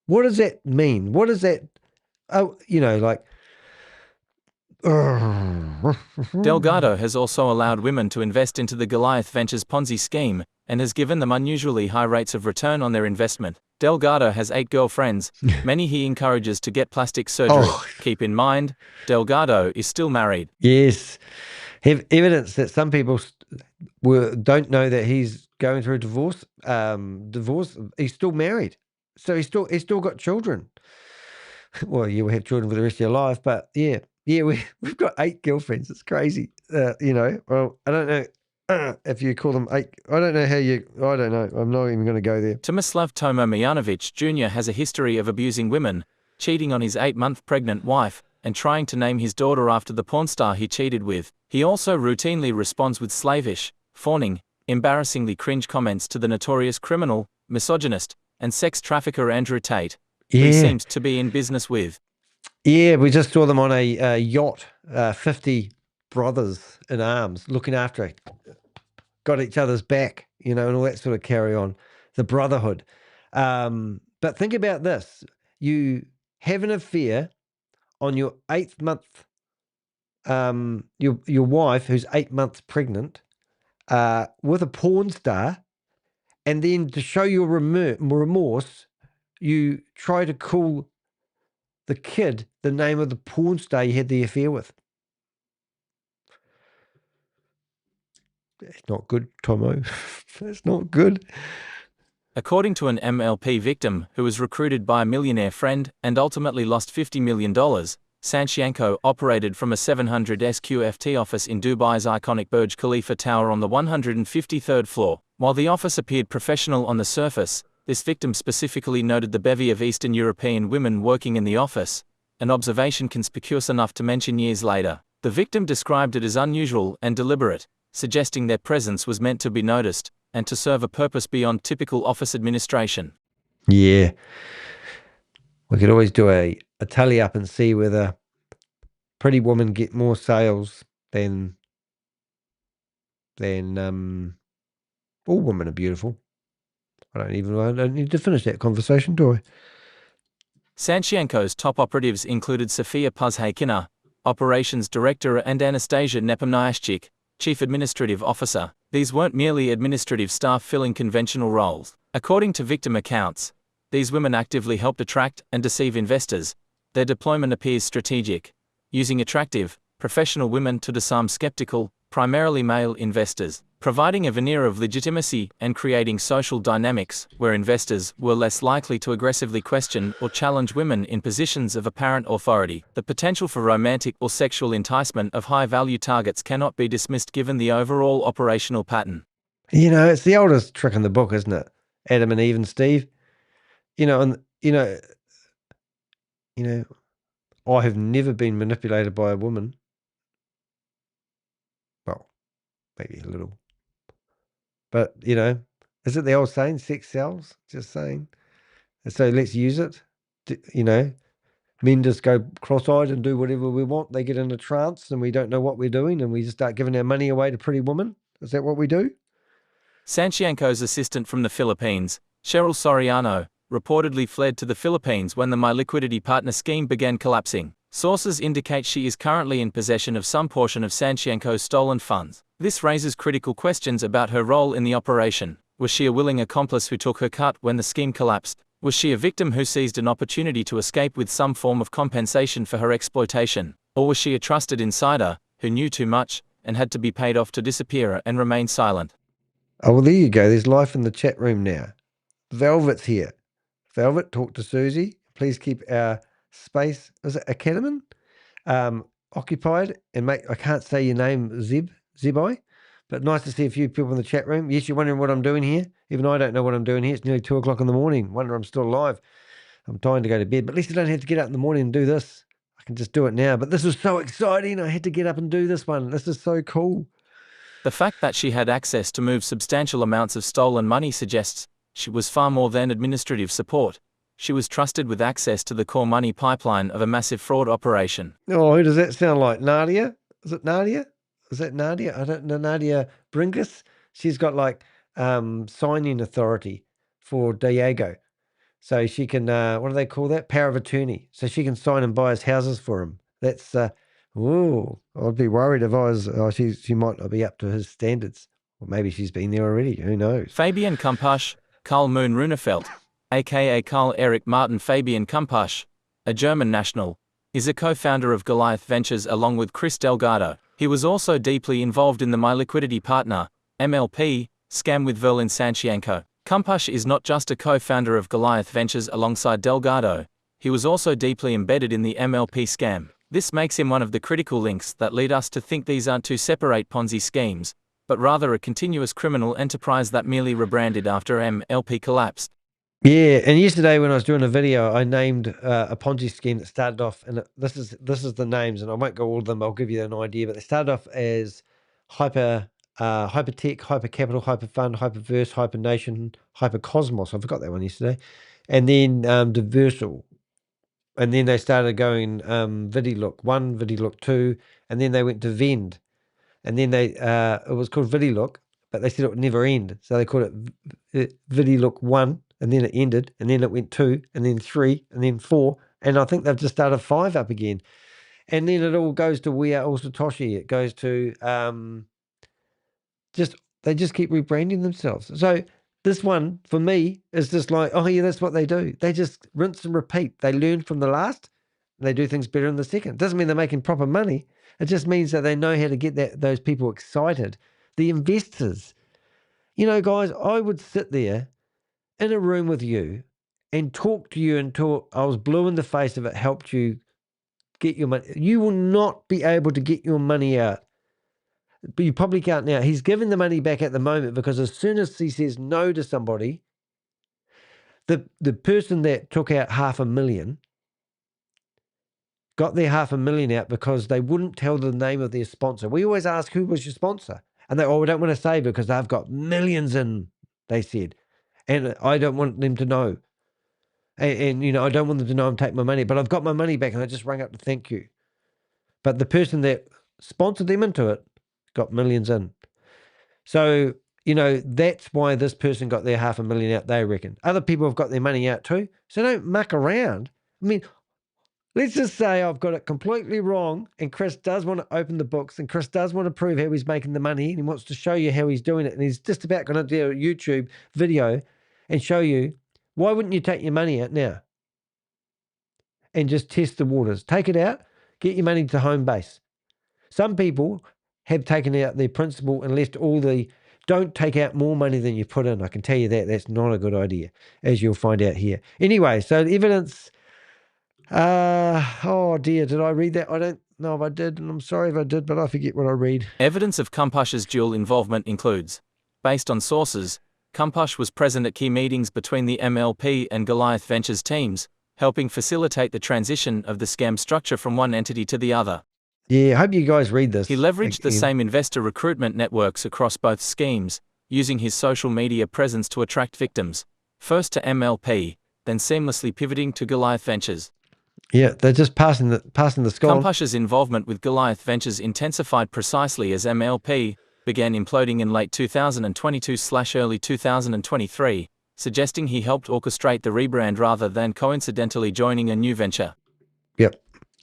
What does that mean? What does that, like. Delgado has also allowed women to invest into the Goliath Ventures Ponzi scheme and has given them unusually high rates of return on their investment. Delgado has 8 girlfriends, many he encourages to get plastic surgery. Keep in mind, Delgado is still married. Yes. Have evidence that some people don't know that he's going through a divorce. He's still married. So he's still got children. Well, you will have children for the rest of your life, but yeah, we've got 8 girlfriends. It's crazy. Well, I don't know if you call them 8. I don't know I don't know. I'm not even going to go there. Tomislav Tomo Mijanovic Jr. has a history of abusing women, cheating on his 8-month pregnant wife, and trying to name his daughter after the porn star he cheated with. He also routinely responds with slavish, fawning, embarrassingly cringe comments to the notorious criminal, misogynist, and sex trafficker Andrew Tate, who he seems to be in business with. Yeah, we just saw them on a yacht, 50 brothers in arms, looking after it, got each other's back, and all that sort of carry on, the brotherhood. But think about this. You have an affair on your 8th month, your wife who's 8 months pregnant, with a porn star, and then to show your remorse, you try to call the kid the name of the porn star you had the affair with. It's not good, Tomo. It's not good. According to an MLP victim who was recruited by a millionaire friend and ultimately lost $50 million, Sanciangco operated from a 700 SQFT office in Dubai's iconic Burj Khalifa Tower on the 153rd floor. While the office appeared professional on the surface, this victim specifically noted the bevy of Eastern European women working in the office, an observation conspicuous enough to mention years later. The victim described it as unusual and deliberate, suggesting their presence was meant to be noticed and to serve a purpose beyond typical office administration. Yeah. We could always do a tally up and see whether pretty women get more sales than all women are beautiful. I don't need to finish that conversation, do I? Sanciangco's top operatives included Sofia Puzhaykina, Operations Director, and Anastasia Nepomniaschik, Chief Administrative Officer. These weren't merely administrative staff filling conventional roles. According to victim accounts, these women actively helped attract and deceive investors. Their deployment appears strategic, using attractive, professional women to disarm skeptical, primarily male investors, providing a veneer of legitimacy and creating social dynamics where investors were less likely to aggressively question or challenge women in positions of apparent authority. The potential for romantic or sexual enticement of high-value targets cannot be dismissed given the overall operational pattern. It's the oldest trick in the book, isn't it? Adam and Eve and Steve. I have never been manipulated by a woman. Well, maybe a little. But, is it the old saying, sex sells? Just saying. And so let's use it. Men just go cross-eyed and do whatever we want. They get in a trance and we don't know what we're doing and we just start giving our money away to pretty women. Is that what we do? Sanciangco's assistant from the Philippines, Cheryl Soriano, reportedly fled to the Philippines when the My Liquidity partner scheme began collapsing. Sources indicate she is currently in possession of some portion of Sanciangco's stolen funds. This raises critical questions about her role in the operation. Was she a willing accomplice who took her cut when the scheme collapsed? Was she a victim who seized an opportunity to escape with some form of compensation for her exploitation? Or was she a trusted insider who knew too much and had to be paid off to disappear and remain silent? Oh, well, there you go. There's life in the chat room now. Velvet's here. Velvet, talk to Susie. Please keep our space, is it Academy, occupied. And I can't say your name, Zebai, but nice to see a few people in the chat room. Yes, you're wondering what I'm doing here. Even I don't know what I'm doing here. It's nearly 2 o'clock in the morning. Wonder I'm still alive. I'm dying to go to bed, but at least I don't have to get up in the morning and do this. I can just do it now. But this was so exciting. I had to get up and do this one. This is so cool. The fact that she had access to move substantial amounts of stolen money suggests she was far more than administrative support. She was trusted with access to the core money pipeline of a massive fraud operation. Oh, who does that sound like? Nadia? Is it Nadia? Is that Nadia? I don't know. Nadia Brinkus? She's got like signing authority for Diego. So she can, what do they call that? Power of attorney. So she can sign and buy his houses for him. That's, I'd be worried if I was, she might not be up to his standards. Or maybe she's been there already. Who knows? Fabian Kumpasch, Karl Moon Runefelt, aka Karl Erich Martin Fabian Kumpasch, a German national, is a co-founder of Goliath Ventures along with Chris Delgado. He was also deeply involved in the My Liquidity partner, MLP, scam with Verlin Sanciangco. Kumpasch is not just a co-founder of Goliath Ventures alongside Delgado, he was also deeply embedded in the MLP scam. This makes him one of the critical links that lead us to think these aren't two separate Ponzi schemes, but rather a continuous criminal enterprise that merely rebranded after MLP collapsed. Yeah, and yesterday when I was doing a video, I named a Ponzi scheme that started off, and this is the names, and I won't go all of them. I'll give you an idea, but they started off as Hypertech, Hypercapital, Hyperfund, Hyperverse, Hypernation, Hypercosmos. I forgot that one yesterday, and then Diversal, and then they started going VidiLook 1, VidiLook 2, and then they went to Vend, and then they it was called VidiLook, but they said it would never end, so they called it VidiLook 1. And then it ended, and then it went 2, and then 3, and then 4, and I think they've just started 5 up again. And then it all goes to We Are All Satoshi. It goes to they just keep rebranding themselves. So this one, for me, is just like, oh yeah, that's what they do. They just rinse and repeat. They learn from the last, and they do things better in the second. Doesn't mean they're making proper money. It just means that they know how to get those people excited. The investors. You know, guys, I would sit there in a room with you and talk to you until I was blue in the face if it helped you get your money. You will not be able to get your money out. But you probably can't now. He's giving the money back at the moment because as soon as he says no to somebody, the person that took out $500,000 got their $500,000 out because they wouldn't tell the name of their sponsor. We always ask, who was your sponsor? And they, we don't want to say because they've got millions in, they said. And I don't want them to know. And you know, I don't want them to know I'm taking my money, but I've got my money back and I just rang up to thank you. But the person that sponsored them into it got millions in. So, you know, that's why this person got their $500,000 out, they reckon. Other people have got their money out too. So don't muck around. I mean, let's just say I've got it completely wrong and Chris does want to open the books and Chris does want to prove how he's making the money and he wants to show you how he's doing it. And he's just about going to do a YouTube video and show you. Why wouldn't you take your money out now and just test the waters? Take it out, get your money to home base. Some people have taken out their principal and left all the, don't take out more money than you put in. I can tell you that that's not a good idea, as you'll find out here. Anyway, so the evidence, oh dear, did I read that? I don't know if I did, and I'm sorry if I did, but I forget what I read. Evidence of Kumpasch's dual involvement includes, based on sources, Kumpasch was present at key meetings between the MLP and Goliath Ventures teams, helping facilitate the transition of the scam structure from one entity to the other. Yeah, I hope you guys read this. He leveraged the same investor recruitment networks across both schemes, using his social media presence to attract victims, first to MLP, then seamlessly pivoting to Goliath Ventures. Yeah, they're just passing the scone. Kumpush's involvement with Goliath Ventures intensified precisely as MLP began imploding in late 2022/early 2023, suggesting he helped orchestrate the rebrand rather than coincidentally joining a new venture. Yep.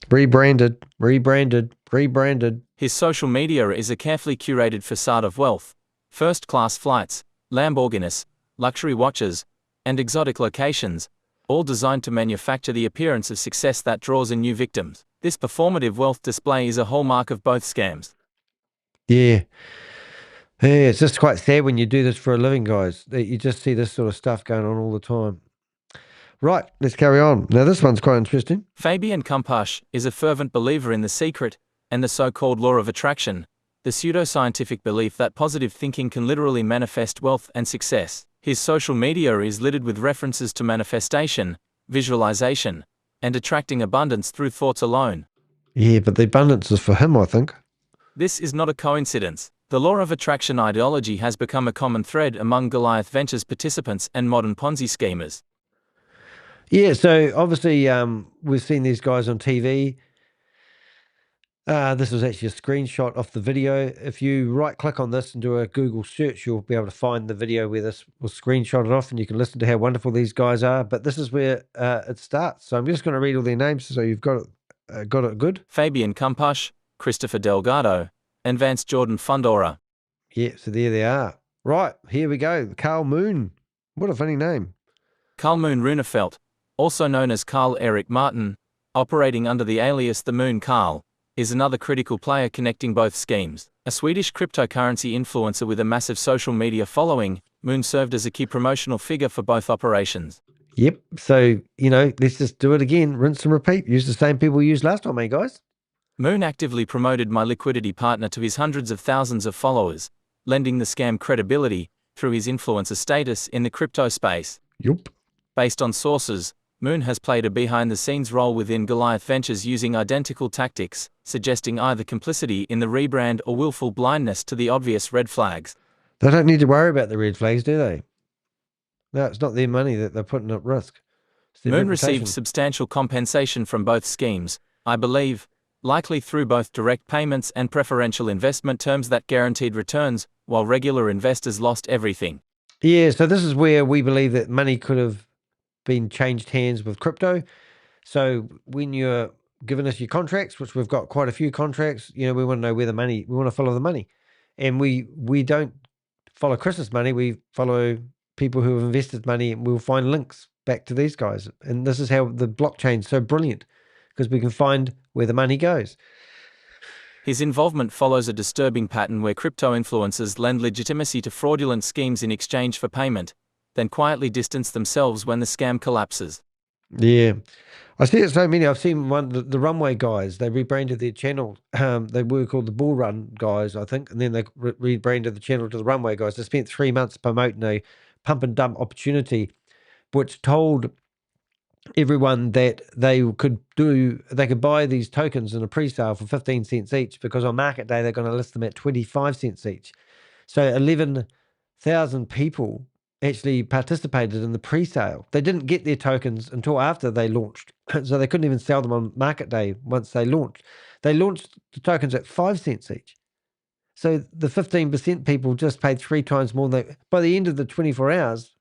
Rebranded, rebranded, rebranded. His social media is a carefully curated facade of wealth, first-class flights, Lamborghinis, luxury watches, and exotic locations, all designed to manufacture the appearance of success that draws in new victims. This performative wealth display is a hallmark of both scams. Yeah. Yeah, it's just quite sad when you do this for a living, guys, that you just see this sort of stuff going on all the time. Right, let's carry on. Now, this one's quite interesting. Fabian Kumpush is a fervent believer in the secret and the so-called law of attraction, the pseudoscientific belief that positive thinking can literally manifest wealth and success. His social media is littered with references to manifestation, visualization, and attracting abundance through thoughts alone. Yeah, but the abundance is for him, I think. This is not a coincidence. The law of attraction ideology has become a common thread among Goliath Ventures participants and modern Ponzi schemers. Yeah, so obviously we've seen these guys on TV. This was actually a screenshot of the video. If you right-click on this and do a Google search, you'll be able to find the video where this was screenshotted off, and you can listen to how wonderful these guys are. But this is where it starts. So I'm just going to read all their names so you've got it good. Fabian Kumpush, Christopher Delgado, and Vance Jordan Fundora. Yeah, so there they are. Right, here we go. Carl Moon. What a funny name. Carl Moon Runefelt, also known as Carl Eric Martin, operating under the alias The Moon Carl, is another critical player connecting both schemes. A Swedish cryptocurrency influencer with a massive social media following, Moon served as a key promotional figure for both operations. Yep, so, let's just do it again. Rinse and repeat. Use the same people we used last time, eh, guys? Moon actively promoted my Liquidity partner to his hundreds of thousands of followers, lending the scam credibility through his influencer status in the crypto space. Yup. Based on sources, Moon has played a behind-the-scenes role within Goliath Ventures using identical tactics, suggesting either complicity in the rebrand or willful blindness to the obvious red flags. They don't need to worry about the red flags, do they? No, it's not their money that they're putting at risk. Moon received substantial compensation from both schemes, I believe, likely through both direct payments and preferential investment terms that guaranteed returns, while regular investors lost everything. Yeah, so this is where we believe that money could have been changed hands with crypto. So when you're giving us your contracts, which we've got quite a few contracts, we want to know where the money, we want to follow the money. And we don't follow Chris's money, we follow people who have invested money, and we'll find links back to these guys. And this is how the blockchain's so brilliant, because we can find where the money goes. His involvement follows a disturbing pattern where crypto influencers lend legitimacy to fraudulent schemes in exchange for payment, then quietly distance themselves when the scam collapses. Yeah. I see it so many. I've seen the Runway guys, they rebranded their channel. They were called the Bull Run guys, I think, and then they rebranded the channel to the Runway guys. They spent 3 months promoting a pump and dump opportunity, which told everyone that they could buy these tokens in a pre-sale for 15 cents each, because on market day they're going to list them at 25 cents each. So 11,000 people actually participated in the pre-sale. They didn't get their tokens until after they launched, so they couldn't even sell them on market day once they launched. They launched the tokens at 5 cents each. So the 15% people just paid 3 times more than by the end of the 24 hours,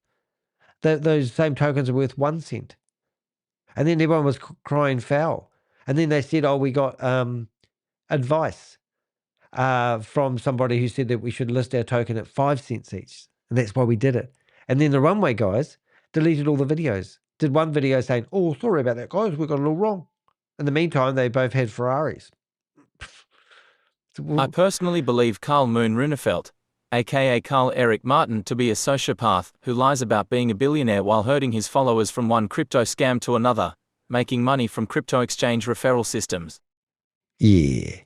those same tokens are worth 1 cent. And then everyone was crying foul. And then they said, we got advice from somebody who said that we should list our token at 5 cents each. And that's why we did it. And then the Runway guys deleted all the videos. Did one video saying, sorry about that, guys, we got a little wrong. In the meantime, they both had Ferraris. I personally believe Carl Moon Runefelt, aka Carl Eric Martin, to be a sociopath who lies about being a billionaire while herding his followers from one crypto scam to another, making money from crypto exchange referral systems. Yeah,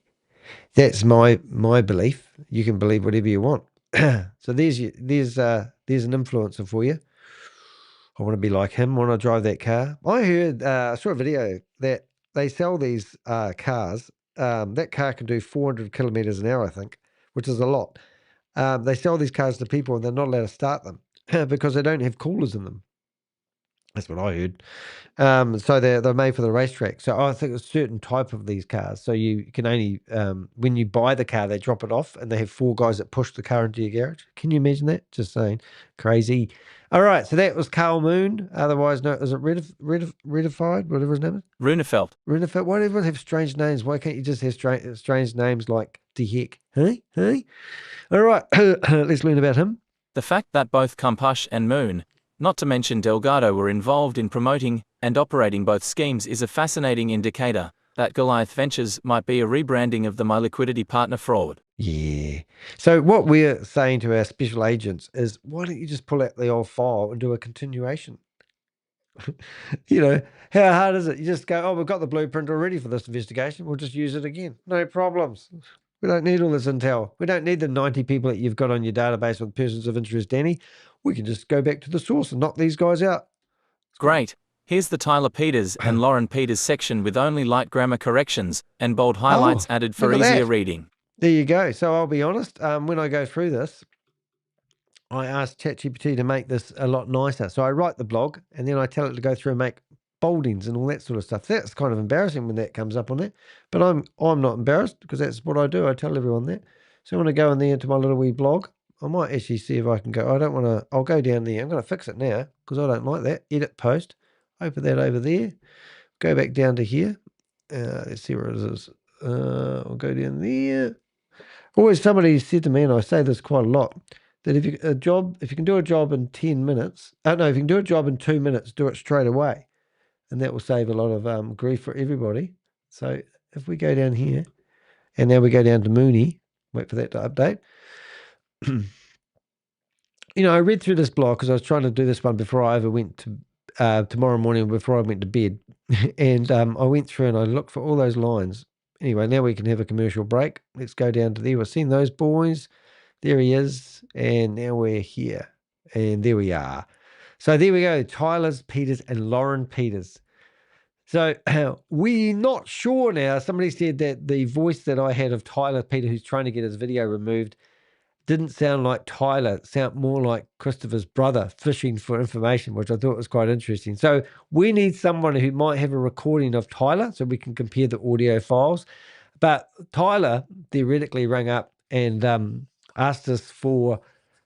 that's my belief. You can believe whatever you want. So there's an influencer for you. I want to be like him. I want to drive that car. I saw a video that they sell these cars. That car can do 400 kilometers an hour, I think, which is a lot. They sell these cars to people and they're not allowed to start them because they don't have coolers in them. That's what I heard. So they're made for the racetrack. So I think a certain type of these cars. So you can only when you buy the car, they drop it off, and they have 4 guys that push the car into your garage. Can you imagine that? Just saying, crazy. All right, so that was Carl Moon, otherwise known is it Redified, whatever his name is. Runefeld. Runefeld. Why do everyone have strange names? Why can't you just have strange names like the heck? Hey. All right, let's learn about him. The fact that both Kampush and Moon, not to mention Delgado, were involved in promoting and operating both schemes is a fascinating indicator that Goliath Ventures might be a rebranding of the My Liquidity partner fraud. Yeah. So what we're saying to our special agents is, why don't you just pull out the old file and do a continuation? You know, how hard is it? You just go, oh, we've got the blueprint already for this investigation. We'll just use it again. No problems. We don't need all this intel. We don't need the 90 people that you've got on your database with persons of interest, Danny. We can just go back to the source and knock these guys out. Great. Here's the Tyler Peters and Lauren Peters section with only light grammar corrections and bold highlights added for easier reading. There you go. So I'll be honest, when I go through this, I asked ChatGPT to make this a lot nicer. So I write the blog and then I tell it to go through and make boldings and all that sort of stuff. That's kind of embarrassing when that comes up on there, but I'm not embarrassed because that's what I do. I tell everyone that. So I want to go in there into my little wee blog. I might actually see if I can go. I don't want to. I'll go down there. I'm going to fix it now because I don't like that. Edit post. Open that over there. Go back down to here. Let's see where it is. I'll go down there. Always somebody said to me, and I say this quite a lot, that if you can do a job in 10 minutes, if you can do a job in 2 minutes, do it straight away, and that will save a lot of grief for everybody. So if we go down here, and now we go down to Mooney, wait for that to update. I read through this blog because I was trying to do this one before I ever went to tomorrow morning, before I went to bed, and I went through and I looked for all those lines. Anyway, now we can have a commercial break. Let's go down to there. We've seen those boys. There he is. And now we're here. And there we are. So there we go. Tyler's Peters and Lauren Peters. So we're not sure now. Somebody said that the voice that I had of Tyler Peters, who's trying to get his video removed, didn't sound like Tyler. It sounded more like Christopher's brother fishing for information, which I thought was quite interesting. So we need someone who might have a recording of Tyler so we can compare the audio files. But Tyler theoretically rang up and asked us for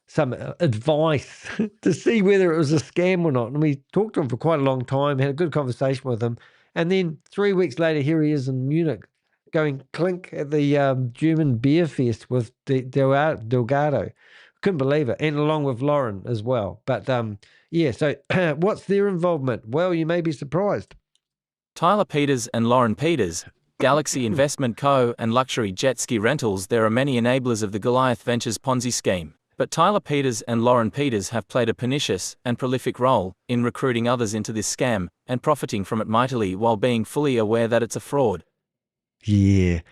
some advice to see whether it was a scam or not. And we talked to him for quite a long time, had a good conversation with him. And then 3 weeks later, here he is in Munich going clink at the German beer fest with Delgado. Couldn't believe it. And along with Lauren as well. But so what's their involvement? Well, you may be surprised. Tyler Peters and Lauren Peters, Galaxy Investment Co. and Luxury Jet Ski Rentals. There are many enablers of the Goliath Ventures Ponzi scheme. But Tyler Peters and Lauren Peters have played a pernicious and prolific role in recruiting others into this scam and profiting from it mightily while being fully aware that it's a fraud. Yeah.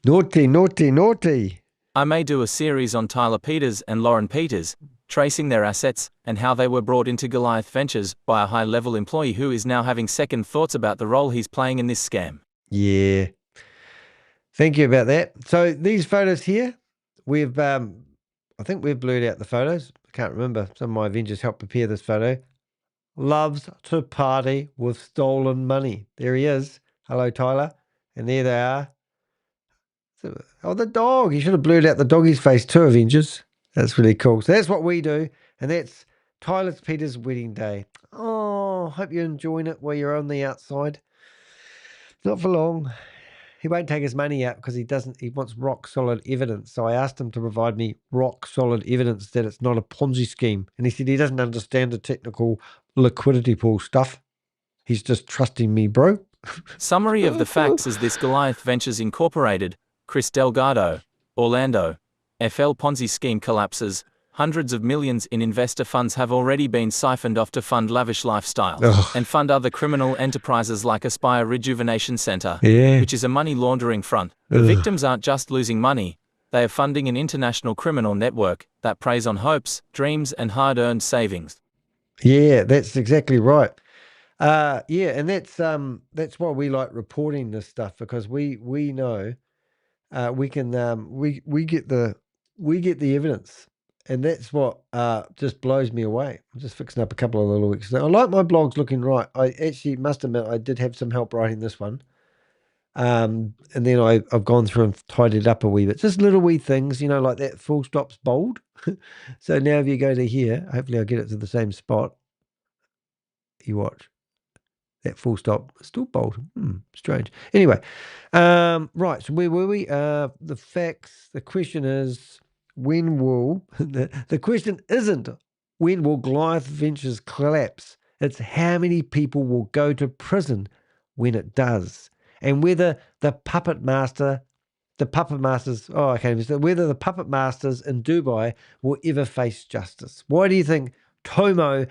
Naughty. I may do a series on Tyler Peters and Lauren Peters, tracing their assets and how they were brought into Goliath Ventures by a high-level employee who is now having second thoughts about the role he's playing in this scam. Yeah. Thank you about that. So these photos here, I think we've blurred out the photos. I can't remember. Some of my Avengers helped prepare this photo. Loves to party with stolen money. There he is. Hello, Tyler. And there they are. Oh, the dog. You should have blurred out the doggy's face too, Avengers. That's really cool. So that's what we do. And that's Tyler Peters' wedding day. Oh, hope you're enjoying it while you're on the outside. Not for long. He won't take his money out because he wants rock solid evidence. So I asked him to provide me rock solid evidence that it's not a Ponzi scheme. And he said he doesn't understand the technical liquidity pool stuff. He's just trusting me, bro. Summary of the facts is this: Goliath Ventures Incorporated, Chris Delgado, Orlando, FL Ponzi scheme collapses. Hundreds of millions in investor funds have already been siphoned off to fund lavish lifestyles and fund other criminal enterprises like Aspire Rejuvenation Center, which is a money laundering front. The victims aren't just losing money, they are funding an international criminal network that preys on hopes, dreams, and hard-earned savings. Yeah, that's exactly right. And that's why we like reporting this stuff, because we know we get the evidence. And that's what just blows me away. I'm just fixing up a couple of little weeks. I like my blogs looking right. I actually must admit I did have some help writing this one. And then I've gone through and tidied it up a wee bit. Just little wee things, like that full stop's bold. So now if you go to here, hopefully I'll get it to the same spot. You watch. That full stop still bold. Strange. Anyway, right. So where were we? The facts. The question is, when will the question isn't when will Goliath Ventures collapse? It's how many people will go to prison when it does, and whether the puppet masters. Oh, okay. So whether the puppet masters in Dubai will ever face justice. Why do you think Tomo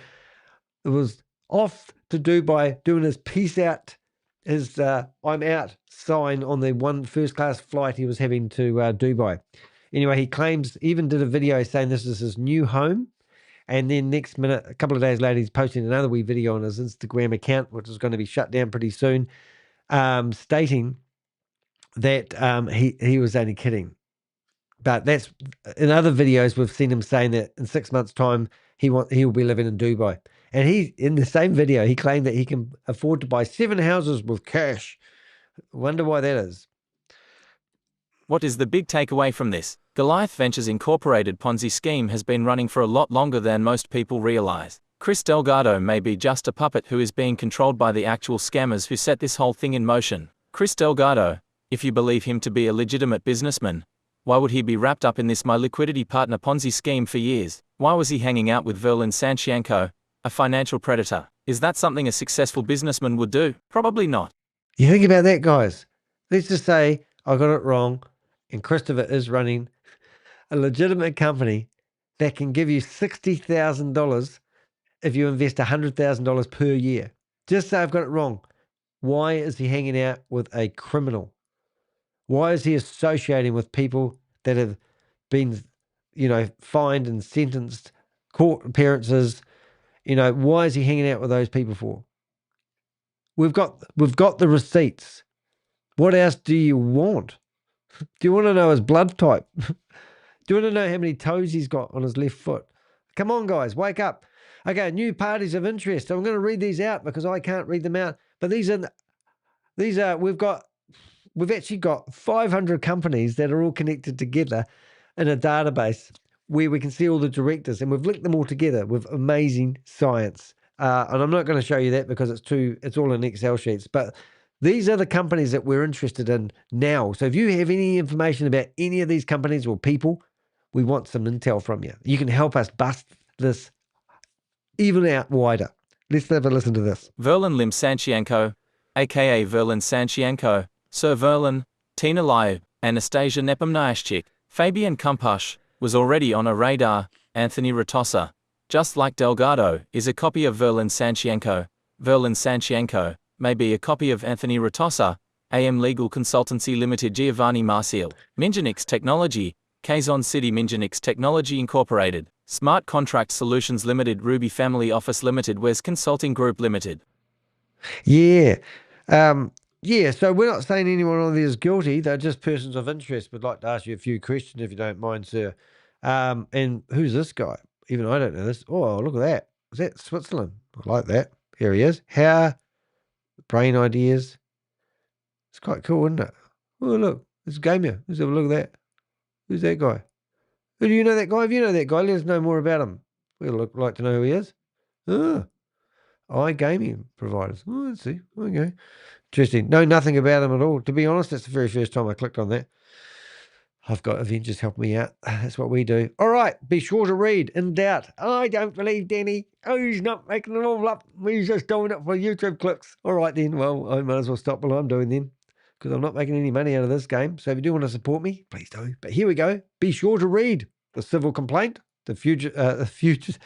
was off to Dubai doing his peace out, his I'm out sign on the one first class flight he was having to Dubai? Anyway, he claims, even did a video saying this is his new home. And then next minute, a couple of days later, he's posting another wee video on his Instagram account, which is going to be shut down pretty soon, stating that he was only kidding. But that's in other videos we've seen him saying that in 6 months' time he will be living in Dubai. And he, in the same video, he claimed that he can afford to buy 7 houses with cash. Wonder why that is. What is the big takeaway from this? Goliath Ventures Incorporated Ponzi scheme has been running for a lot longer than most people realize. Chris Delgado may be just a puppet who is being controlled by the actual scammers who set this whole thing in motion. Chris Delgado, if you believe him to be a legitimate businessman, why would he be wrapped up in this My Liquidity Partner Ponzi scheme for years? Why was he hanging out with Verlin Sanciangco, a financial predator? Is that something a successful businessman would do? Probably not. You think about that, guys. Let's just say I got it wrong and Christopher is running a legitimate company that can give you $60,000 if you invest $100,000 per year. Just say I've got it wrong. Why is he hanging out with a criminal? Why is he associating with people that have been, fined and sentenced, court appearances? Why is he hanging out with those people for? We've got the receipts. What else do you want? Do you want to know his blood type? Do you want to know how many toes he's got on his left foot? Come on, guys, wake up. Okay, new parties of interest. So I'm going to read these out because I can't read them out. But these are we've actually got 500 companies that are all connected together in a database where we can see all the directors, and we've linked them all together with amazing science. And I'm not going to show you that because it's all in Excel sheets. But these are the companies that we're interested in now. So if you have any information about any of these companies or people, we want some intel from you. You can help us bust this even out wider. Let's have a listen to this. Verlin Sanciangco, aka Verlin Sanciangco, Sir Verlin, Tina Liu, Anastasia Nepomniachtchik, Fabian Kumpush, was already on a radar. Anthony Ratossa, just like Delgado, is a copy of Verlin Sanciangco. Verlin Sanciangco may be a copy of Anthony Ratossa. AM Legal Consultancy Limited, Giovanni Marcial, Mingenix Technology, Quezon City Mingenix Technology Incorporated, Smart Contract Solutions Limited, Ruby Family Office Limited, Wes Consulting Group Limited. Yeah. Yeah, so we're not saying anyone on there is guilty. They're just persons of interest. We'd like to ask you a few questions if you don't mind, sir. And who's this guy? Even I don't know this. Oh, look at that. Is that Switzerland? I like that. Here he is. How? Brain ideas. It's quite cool, isn't it? Oh, look. It's Gamer. Let's have a look at that. Who's that guy? Who do you know that guy? If you know that guy, let us know more about him. We'd like to know who he is. Oh, iGaming providers. Oh, let's see. Okay. Interesting. Know nothing about him at all. To be honest, that's the very first time I clicked on that. I've got Avengers help me out. That's what we do. All right. Be sure to read. In doubt. I don't believe Danny. Oh, he's not making it all up. He's just doing it for YouTube clicks. All right, then. Well, I might as well stop what I'm doing then, because I'm not making any money out of this game. So if you do want to support me, please do. But here we go. Be sure to read the civil complaint, the fugitive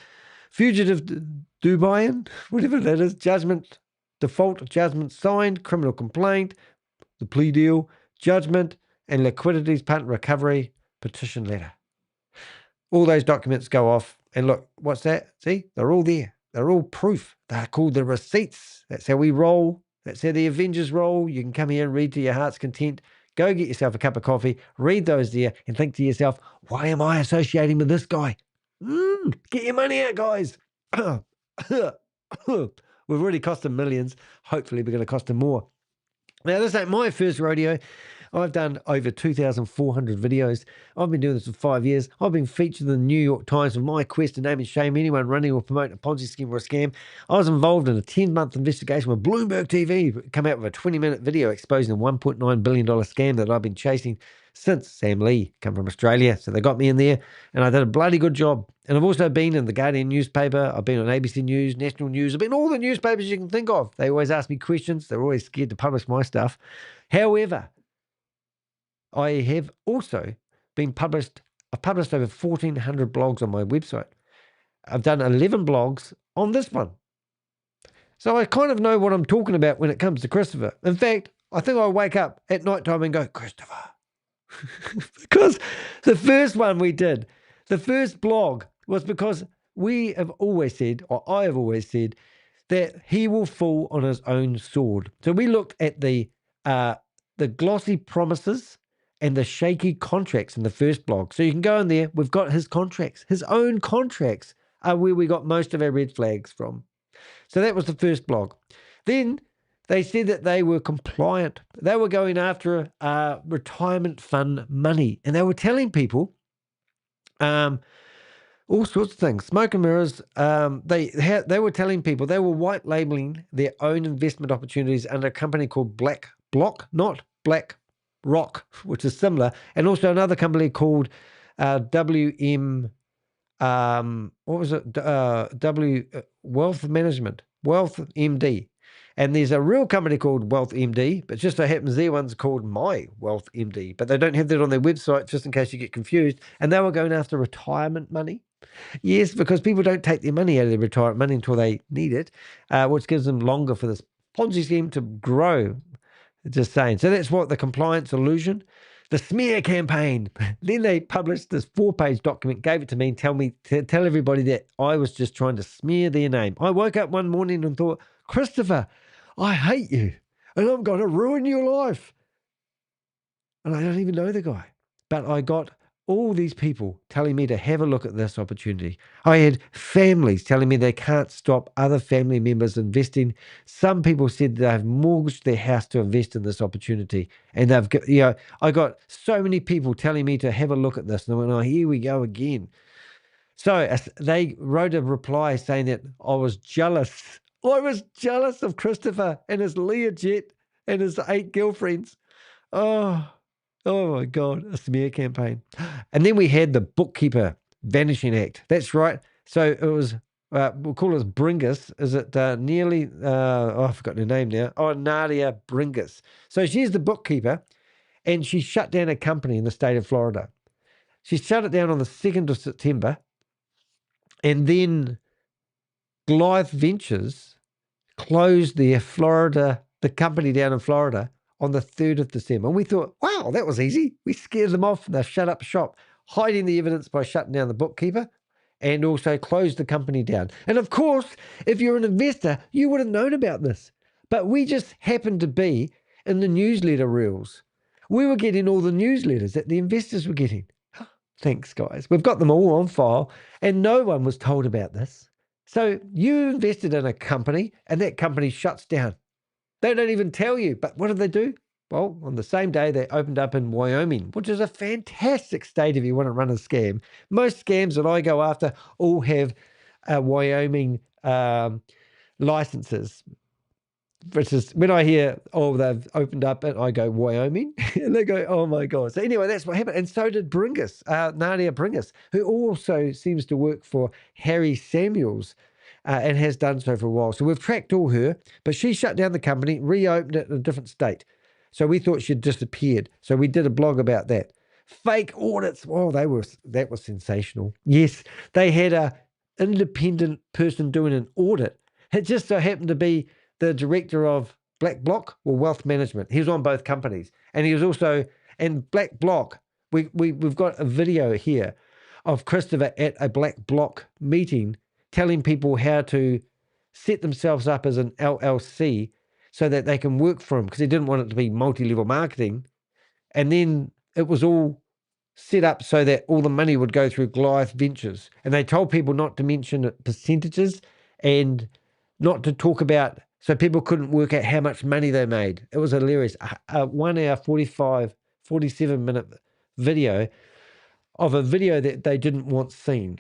Dubaian, whatever that is, judgment, default judgment signed, criminal complaint, the plea deal, judgment, and liquidity's patent recovery petition letter. All those documents go off. And look, what's that? See, they're all there. They're all proof. They're called the receipts. That's how we roll. That's how the Avengers roll. You can come here and read to your heart's content. Go get yourself a cup of coffee, read those there, and think to yourself, why am I associating with this guy? Get your money out, guys. We've already cost them millions. Hopefully, we're going to cost them more. Now, this ain't my first rodeo. I've done over 2,400 videos. I've been doing this for 5 years. I've been featured in the New York Times for my quest to name and shame anyone running or promoting a Ponzi scheme or a scam. I was involved in a 10-month investigation with Bloomberg TV, come out with a 20-minute video exposing a $1.9 billion scam that I've been chasing since Sam Lee come from Australia. So they got me in there, and I did a bloody good job. And I've also been in the Guardian newspaper. I've been on ABC News, National News. I've been in all the newspapers you can think of. They always ask me questions. They're always scared to publish my stuff. However, I have also been published. I've published over 1,400 blogs on my website. I've done 11 blogs on this one. So I kind of know what I'm talking about when it comes to Christopher. In fact, I think I wake up at night time and go, Christopher. Because the first one we did, the first blog was because we have always said, or I have always said, that he will fall on his own sword. So we looked at the glossy promises and the shaky contracts in the first blog. So you can go in there. We've got his contracts. His own contracts are where we got most of our red flags from. So that was the first blog. Then they said that they were compliant. They were going after retirement fund money. And they were telling people all sorts of things. Smoke and mirrors. They were telling people, they were white labeling their own investment opportunities under a company called Black Block, not Black Rock, which is similar, and also another company called WM. What was it? Wealth Management, Wealth MD. And there's a real company called Wealth MD, but just so happens their one's called My Wealth MD, but they don't have that on their website, just in case you get confused. And they were going after retirement money. Yes, because people don't take their money out of their retirement money until they need it, which gives them longer for this Ponzi scheme to grow. Just saying. So that's what the compliance illusion, the smear campaign. Then they published this 4-page document, gave it to me, and tell everybody that I was just trying to smear their name. I woke up one morning and thought, Christopher, I hate you, and I'm going to ruin your life. And I don't even know the guy, but I got all these people telling me to have a look at this opportunity. I had families telling me they can't stop other family members investing. Some people said they've mortgaged their house to invest in this opportunity. And I got so many people telling me to have a look at this. And I went, oh, here we go again. So they wrote a reply saying that I was jealous. I was jealous of Christopher and his Learjet and his 8 girlfriends. Oh my God, a smear campaign. And then we had the Bookkeeper Vanishing Act. That's right. So it was, we'll call it Bringus. Is it nearly, I've forgotten her name now. Oh, Nadia Bringus. So she's the bookkeeper, and she shut down a company in the state of Florida. She shut it down on the 2nd of September. And then Goliath Ventures closed the company down in Florida on the 3rd of December. And we thought, wow, that was easy. We scared them off and they shut up shop, hiding the evidence by shutting down the bookkeeper and also closed the company down. And of course, if you're an investor, you would have known about this. But we just happened to be in the newsletter reels. We were getting all the newsletters that the investors were getting. Thanks, guys. We've got them all on file, and no one was told about this. So you invested in a company, and that company shuts down. They don't even tell you. But what did they do? Well, on the same day, they opened up in Wyoming, which is a fantastic state if you want to run a scam. Most scams that I go after all have Wyoming licenses. Which is when I hear, oh, they've opened up and I go, Wyoming? And they go, oh my God. So anyway, that's what happened. And so did Bringus, Nadia Bringus, who also seems to work for Harry Samuels and has done so for a while. So we've tracked all her, but she shut down the company, reopened it in a different state. So we thought she'd disappeared. So we did a blog about that. Fake audits. Oh, that was sensational. Yes, they had a independent person doing an audit. It just so happened to be the director of Black Block or Wealth Management. He was on both companies. And he was also, and Black Block, we've got a video here of Christopher at a Black Block meeting telling people how to set themselves up as an LLC so that they can work for him, because he didn't want it to be multi-level marketing. And then it was all set up so that all the money would go through Goliath Ventures. And they told people not to mention percentages and not to talk about, so people couldn't work out how much money they made. It was hilarious. A 1 hour, 47-minute video of a video that they didn't want seen.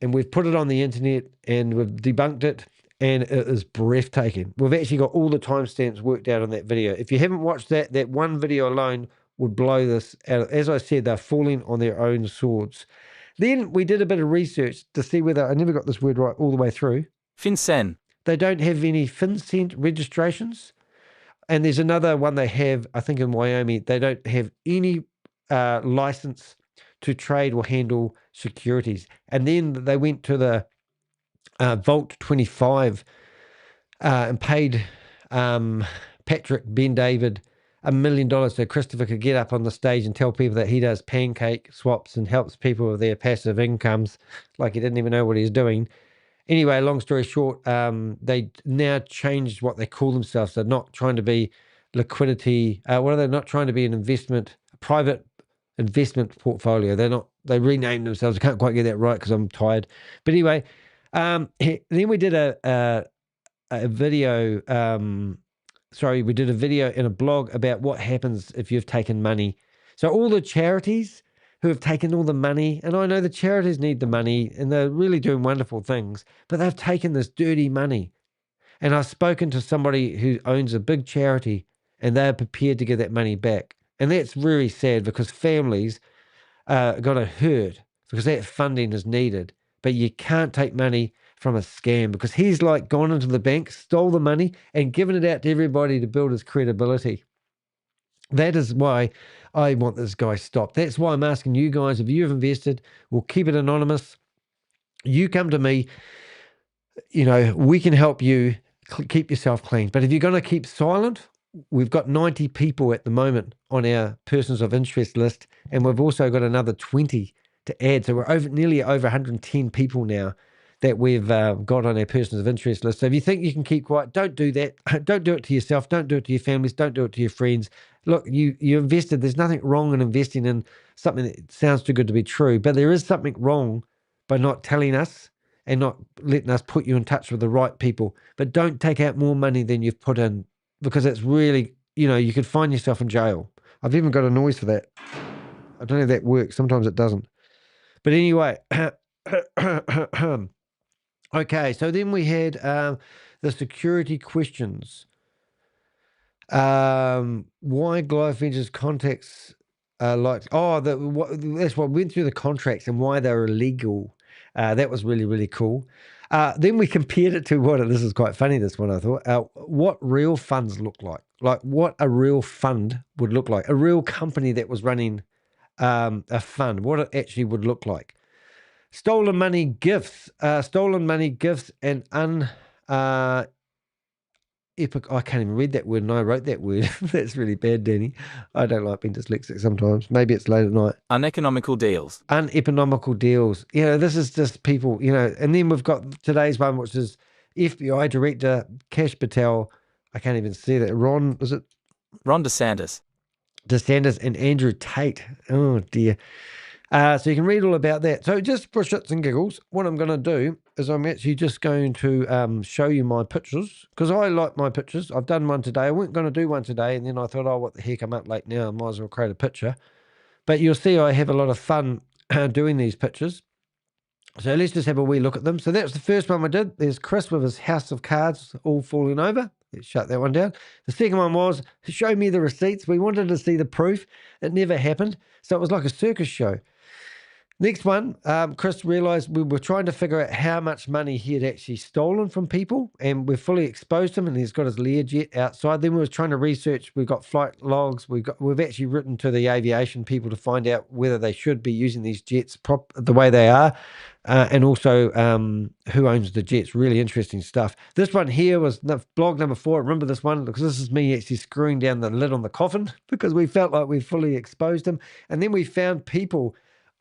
And we've put it on the internet and we've debunked it, and it is breathtaking. We've actually got all the timestamps worked out on that video. If you haven't watched that, that one video alone would blow this out. As I said, they're falling on their own swords. Then we did a bit of research to see whether, I never got this word right all the way through. FinCEN. They don't have any FinCEN registrations. And there's another one they have, I think in Wyoming, they don't have any license to trade or handle securities. And then they went to the Vault 25 and paid Patrick Ben David $1 million so Christopher could get up on the stage and tell people that he does pancake swaps and helps people with their passive incomes, like he didn't even know what he's doing. Anyway, long story short, they now changed what they call themselves. They're not trying to be liquidity. What are they? Not trying to be an investment, a private investment portfolio. They're not. They renamed themselves. I can't quite get that right because I'm tired. But anyway, then we did a video. We did a video in a blog about what happens if you've taken money. So all the charities who have taken all the money, and I know the charities need the money and they're really doing wonderful things, but they've taken this dirty money. And I've spoken to somebody who owns a big charity and they're prepared to give that money back. And that's really sad because families are going to hurt because that funding is needed. But you can't take money from a scam because he's like gone into the bank, stole the money and given it out to everybody to build his credibility. That is why I want this guy stopped. That's why I'm asking you guys, if you've invested, we'll keep it anonymous. You come to me, we can help you keep yourself clean. But if you're going to keep silent, we've got 90 people at the moment on our persons of interest list, and we've also got another 20 to add. So we're nearly over 110 people now that we've got on our persons of interest list. So if you think you can keep quiet, don't do that. Don't do it to yourself. Don't do it to your families. Don't do it to your friends. Look, you invested. There's nothing wrong in investing in something that sounds too good to be true, but there is something wrong by not telling us and not letting us put you in touch with the right people. But don't take out more money than you've put in, because it's really, you could find yourself in jail. I've even got a noise for that. I don't know if that works. Sometimes it doesn't. But anyway, okay, so then we had the security questions. Why Goliath Ventures contacts that's what went through the contracts and why they're illegal. That was really, really cool. Then we compared it to this is quite funny, this one I thought, what real funds look like what a real fund would look like, a real company that was running a fund, what it actually would look like. Stolen money gifts and I can't even read that word, and I wrote that word. That's really bad, Danny. I don't like being dyslexic sometimes. Maybe it's late at night. Uneconomical deals. Uneconomical deals. This is just people, and then we've got today's one, which is FBI Director Kash Patel. I can't even see that. Ron DeSantis. DeSantis and Andrew Tate. Oh, dear. So you can read all about that. So just for shits and giggles, what I'm going to do is I'm actually just going to show you my pictures, because I like my pictures. I've done one today. I wasn't going to do one today, and then I thought, what the heck, I'm up late now. I might as well create a picture. But you'll see I have a lot of fun doing these pictures. So let's just have a wee look at them. So that's the first one I did. There's Chris with his house of cards all falling over. Let's shut that one down. The second one was to show me the receipts. We wanted to see the proof. It never happened. So it was like a circus show. Next one, Chris realised we were trying to figure out how much money he had actually stolen from people, and we've fully exposed him, and he's got his Learjet outside. Then we were trying to research. We've got flight logs. We've actually written to the aviation people to find out whether they should be using these jets the way they are, and also who owns the jets. Really interesting stuff. This one here was blog number 4. Remember this one? Because this is me actually screwing down the lid on the coffin because we felt like we fully exposed him. And then we found people.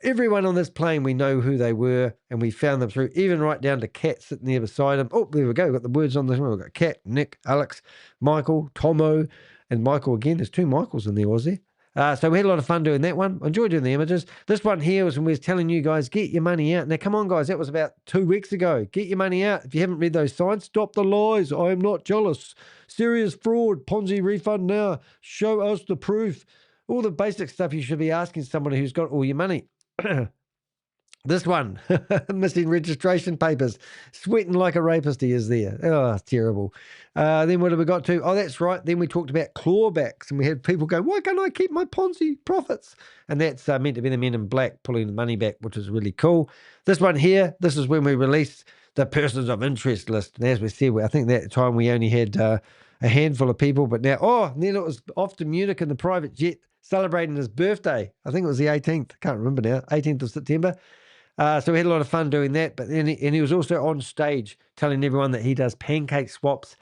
Everyone on this plane, we know who they were, and we found them through, even right down to Kat sitting there beside him. Oh, there we go. We've got the words on this one. We've got Kat, Nick, Alex, Michael, Tomo, and Michael again. There's 2 Michaels in there, was there? So we had a lot of fun doing that one. I enjoyed doing the images. This one here was when we was telling you guys, get your money out. Now, come on, guys. That was about 2 weeks ago. Get your money out. If you haven't read those signs, stop the lies. I am not jealous. Serious fraud. Ponzi refund now. Show us the proof. All the basic stuff you should be asking somebody who's got all your money. This one, missing registration papers, sweating like a rapist he is there. Oh, terrible. Then what have we got to? Oh, that's right. Then we talked about clawbacks, and we had people go, why can't I keep my Ponzi profits? And that's meant to be the men in black pulling the money back, which is really cool. This one here, this is when we released the persons of interest list. And as we said, I think that time we only had a handful of people, but now, then it was off to Munich in the private jet celebrating his birthday. I think it was the 18th. I can't remember now, 18th of September. So we had a lot of fun doing that. But then he was also on stage telling everyone that he does pancake swaps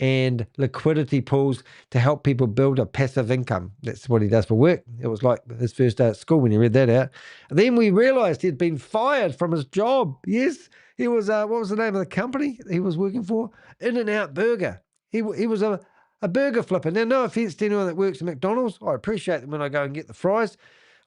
and liquidity pools to help people build a passive income. That's what he does for work. It was like his first day at school when he read that out. And then we realized he'd been fired from his job. Yes, he was, what was the name of the company he was working for? In-N-Out Burger. He was a burger flipper. Now, no offense to anyone that works at McDonald's. I appreciate them when I go and get the fries.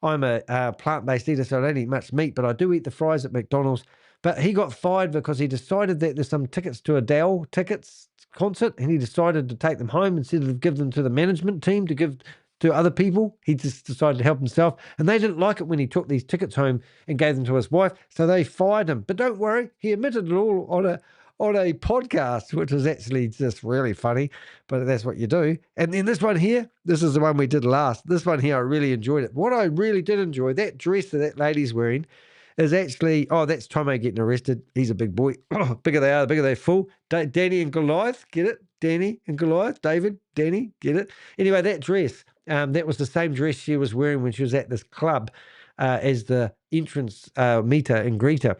I'm a plant-based eater, so I don't eat much meat, but I do eat the fries at McDonald's. But he got fired because he decided that there's some tickets to a Adele tickets concert, and he decided to take them home instead of give them to the management team to give to other people. He just decided to help himself, and they didn't like it when he took these tickets home and gave them to his wife, so they fired him. But don't worry, he admitted it all on a podcast, which was actually just really funny, but that's what you do. And then this one here, this is the one we did last. This one here, I really enjoyed it. What I really did enjoy, that dress that lady's wearing is actually, that's Tomo getting arrested. He's a big boy. Bigger they are, the bigger they fall. Danny and Goliath, get it? Danny and Goliath, David, Danny, get it? Anyway, that dress, that was the same dress she was wearing when she was at this club as the entrance meter and greeter.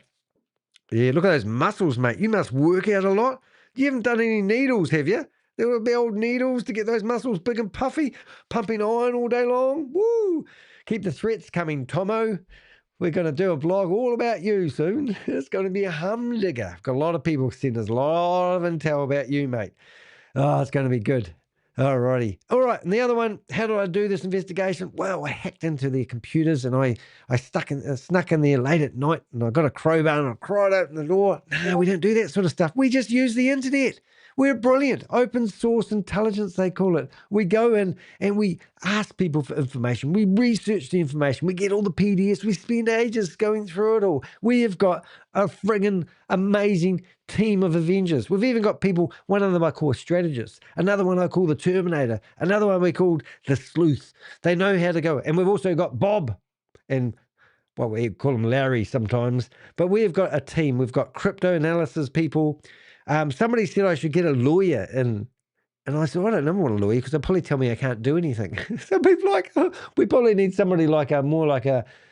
Yeah, look at those muscles, mate. You must work out a lot. You haven't done any needles, have you? There will be old needles to get those muscles big and puffy, pumping iron all day long. Woo! Keep the threats coming, Tomo. We're going to do a vlog all about you soon. It's going to be a humdinger. I've got a lot of people sending us a lot of intel about you, mate. Oh, it's going to be good. Alrighty. All right. And the other one, how did I do this investigation? Well, I hacked into their computers and I snuck in there late at night and I got a crowbar and I cried open the door. No, we don't do that sort of stuff. We just use the internet. We're brilliant. Open source intelligence, they call it. We go in and we ask people for information. We research the information. We get all the PDFs. We spend ages going through it all. We have got a friggin' amazing team of Avengers. We've even got people, one of them I call a strategist, another one I call the Terminator, another one we called the Sleuth. They know how to go. And we've also got Bob and, well, we call him Larry sometimes, but we've got a team. We've got crypto analysis people. Somebody said I should get a lawyer in. And I said, I don't want a lawyer because they'll probably tell me I can't do anything. So people like, we probably need somebody like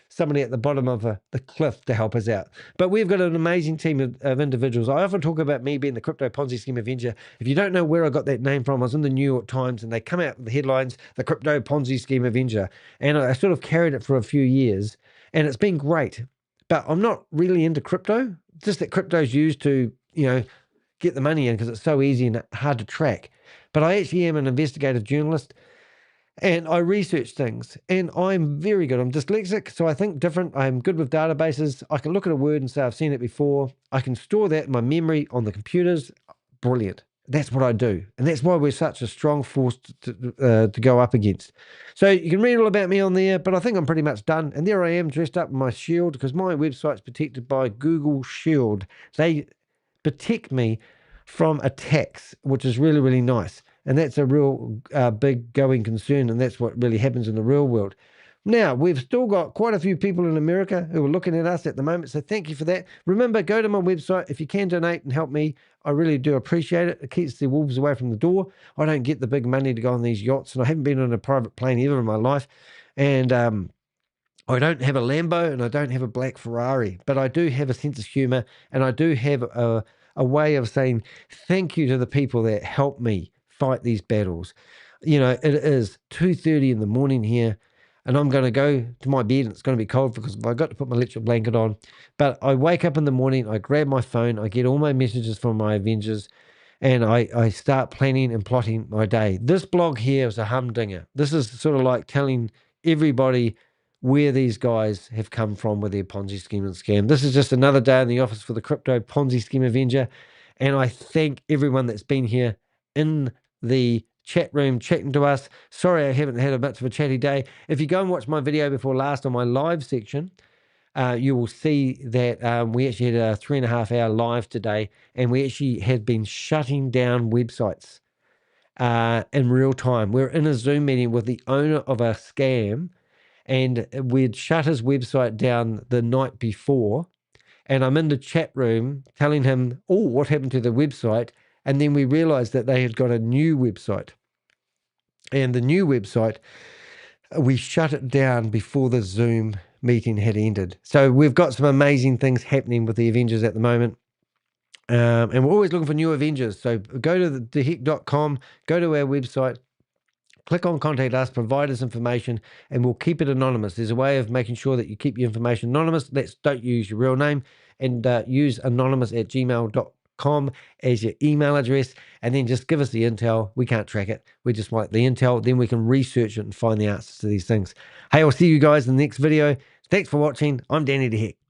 somebody at the bottom of the cliff to help us out. But we've got an amazing team of individuals. I often talk about me being the crypto Ponzi scheme Avenger. If you don't know where I got that name from, I was in the New York Times and they come out with the headlines, the crypto Ponzi scheme Avenger. And I sort of carried it for a few years and it's been great. But I'm not really into crypto, just that crypto's used to, get the money in because it's so easy and hard to track. But I actually am an investigative journalist and I research things and I'm very good. I'm dyslexic, so I think different. I'm good with databases. I can look at a word and say, I've seen it before. I can store that in my memory on the computers. Brilliant. That's what I do. And that's why we're such a strong force to go up against. So you can read all about me on there, but I think I'm pretty much done. And there I am dressed up in my shield because my website's protected by Google Shield. They protect me from attacks, which is really, really nice. And that's a real big going concern, and that's what really happens in the real world. Now, we've still got quite a few people in America who are looking at us at the moment, so thank you for that. Remember, go to my website. If you can donate and help me, I really do appreciate it. It keeps the wolves away from the door. I don't get the big money to go on these yachts, and I haven't been on a private plane ever in my life. And I don't have a Lambo, and I don't have a black Ferrari, but I do have a sense of humor, and I do have a way of saying thank you to the people that help me fight these battles. It is 2:30 in the morning here and I'm going to go to my bed and it's going to be cold because I've got to put my electric blanket on. But I wake up in the morning, I grab my phone, I get all my messages from my Avengers and I start planning and plotting my day. This blog here is a humdinger. This is sort of like telling everybody where these guys have come from with their Ponzi scheme and scam. This is just another day in the office for the Crypto Ponzi Scheme Avenger. And I thank everyone that's been here in the chat room chatting to us. Sorry I haven't had a much of a chatty day. If you go and watch my video before last on my live section, you will see that we actually had a 3.5-hour live today, and we actually had been shutting down websites in real time. We're in a Zoom meeting with the owner of a scam, and we'd shut his website down the night before. And I'm in the chat room telling him, oh, what happened to the website? And then we realized that they had got a new website. And the new website, we shut it down before the Zoom meeting had ended. So we've got some amazing things happening with the Avengers at the moment. And we're always looking for new Avengers. So go to theheck.com, go to our website, click on contact us, provide us information, and we'll keep it anonymous. There's a way of making sure that you keep your information anonymous. Don't use your real name, and use anonymous@gmail.com as your email address, and then just give us the intel. We can't track it. We just like the intel. Then we can research it and find the answers to these things. Hey, I'll see you guys in the next video. Thanks for watching. I'm Danny the Heck.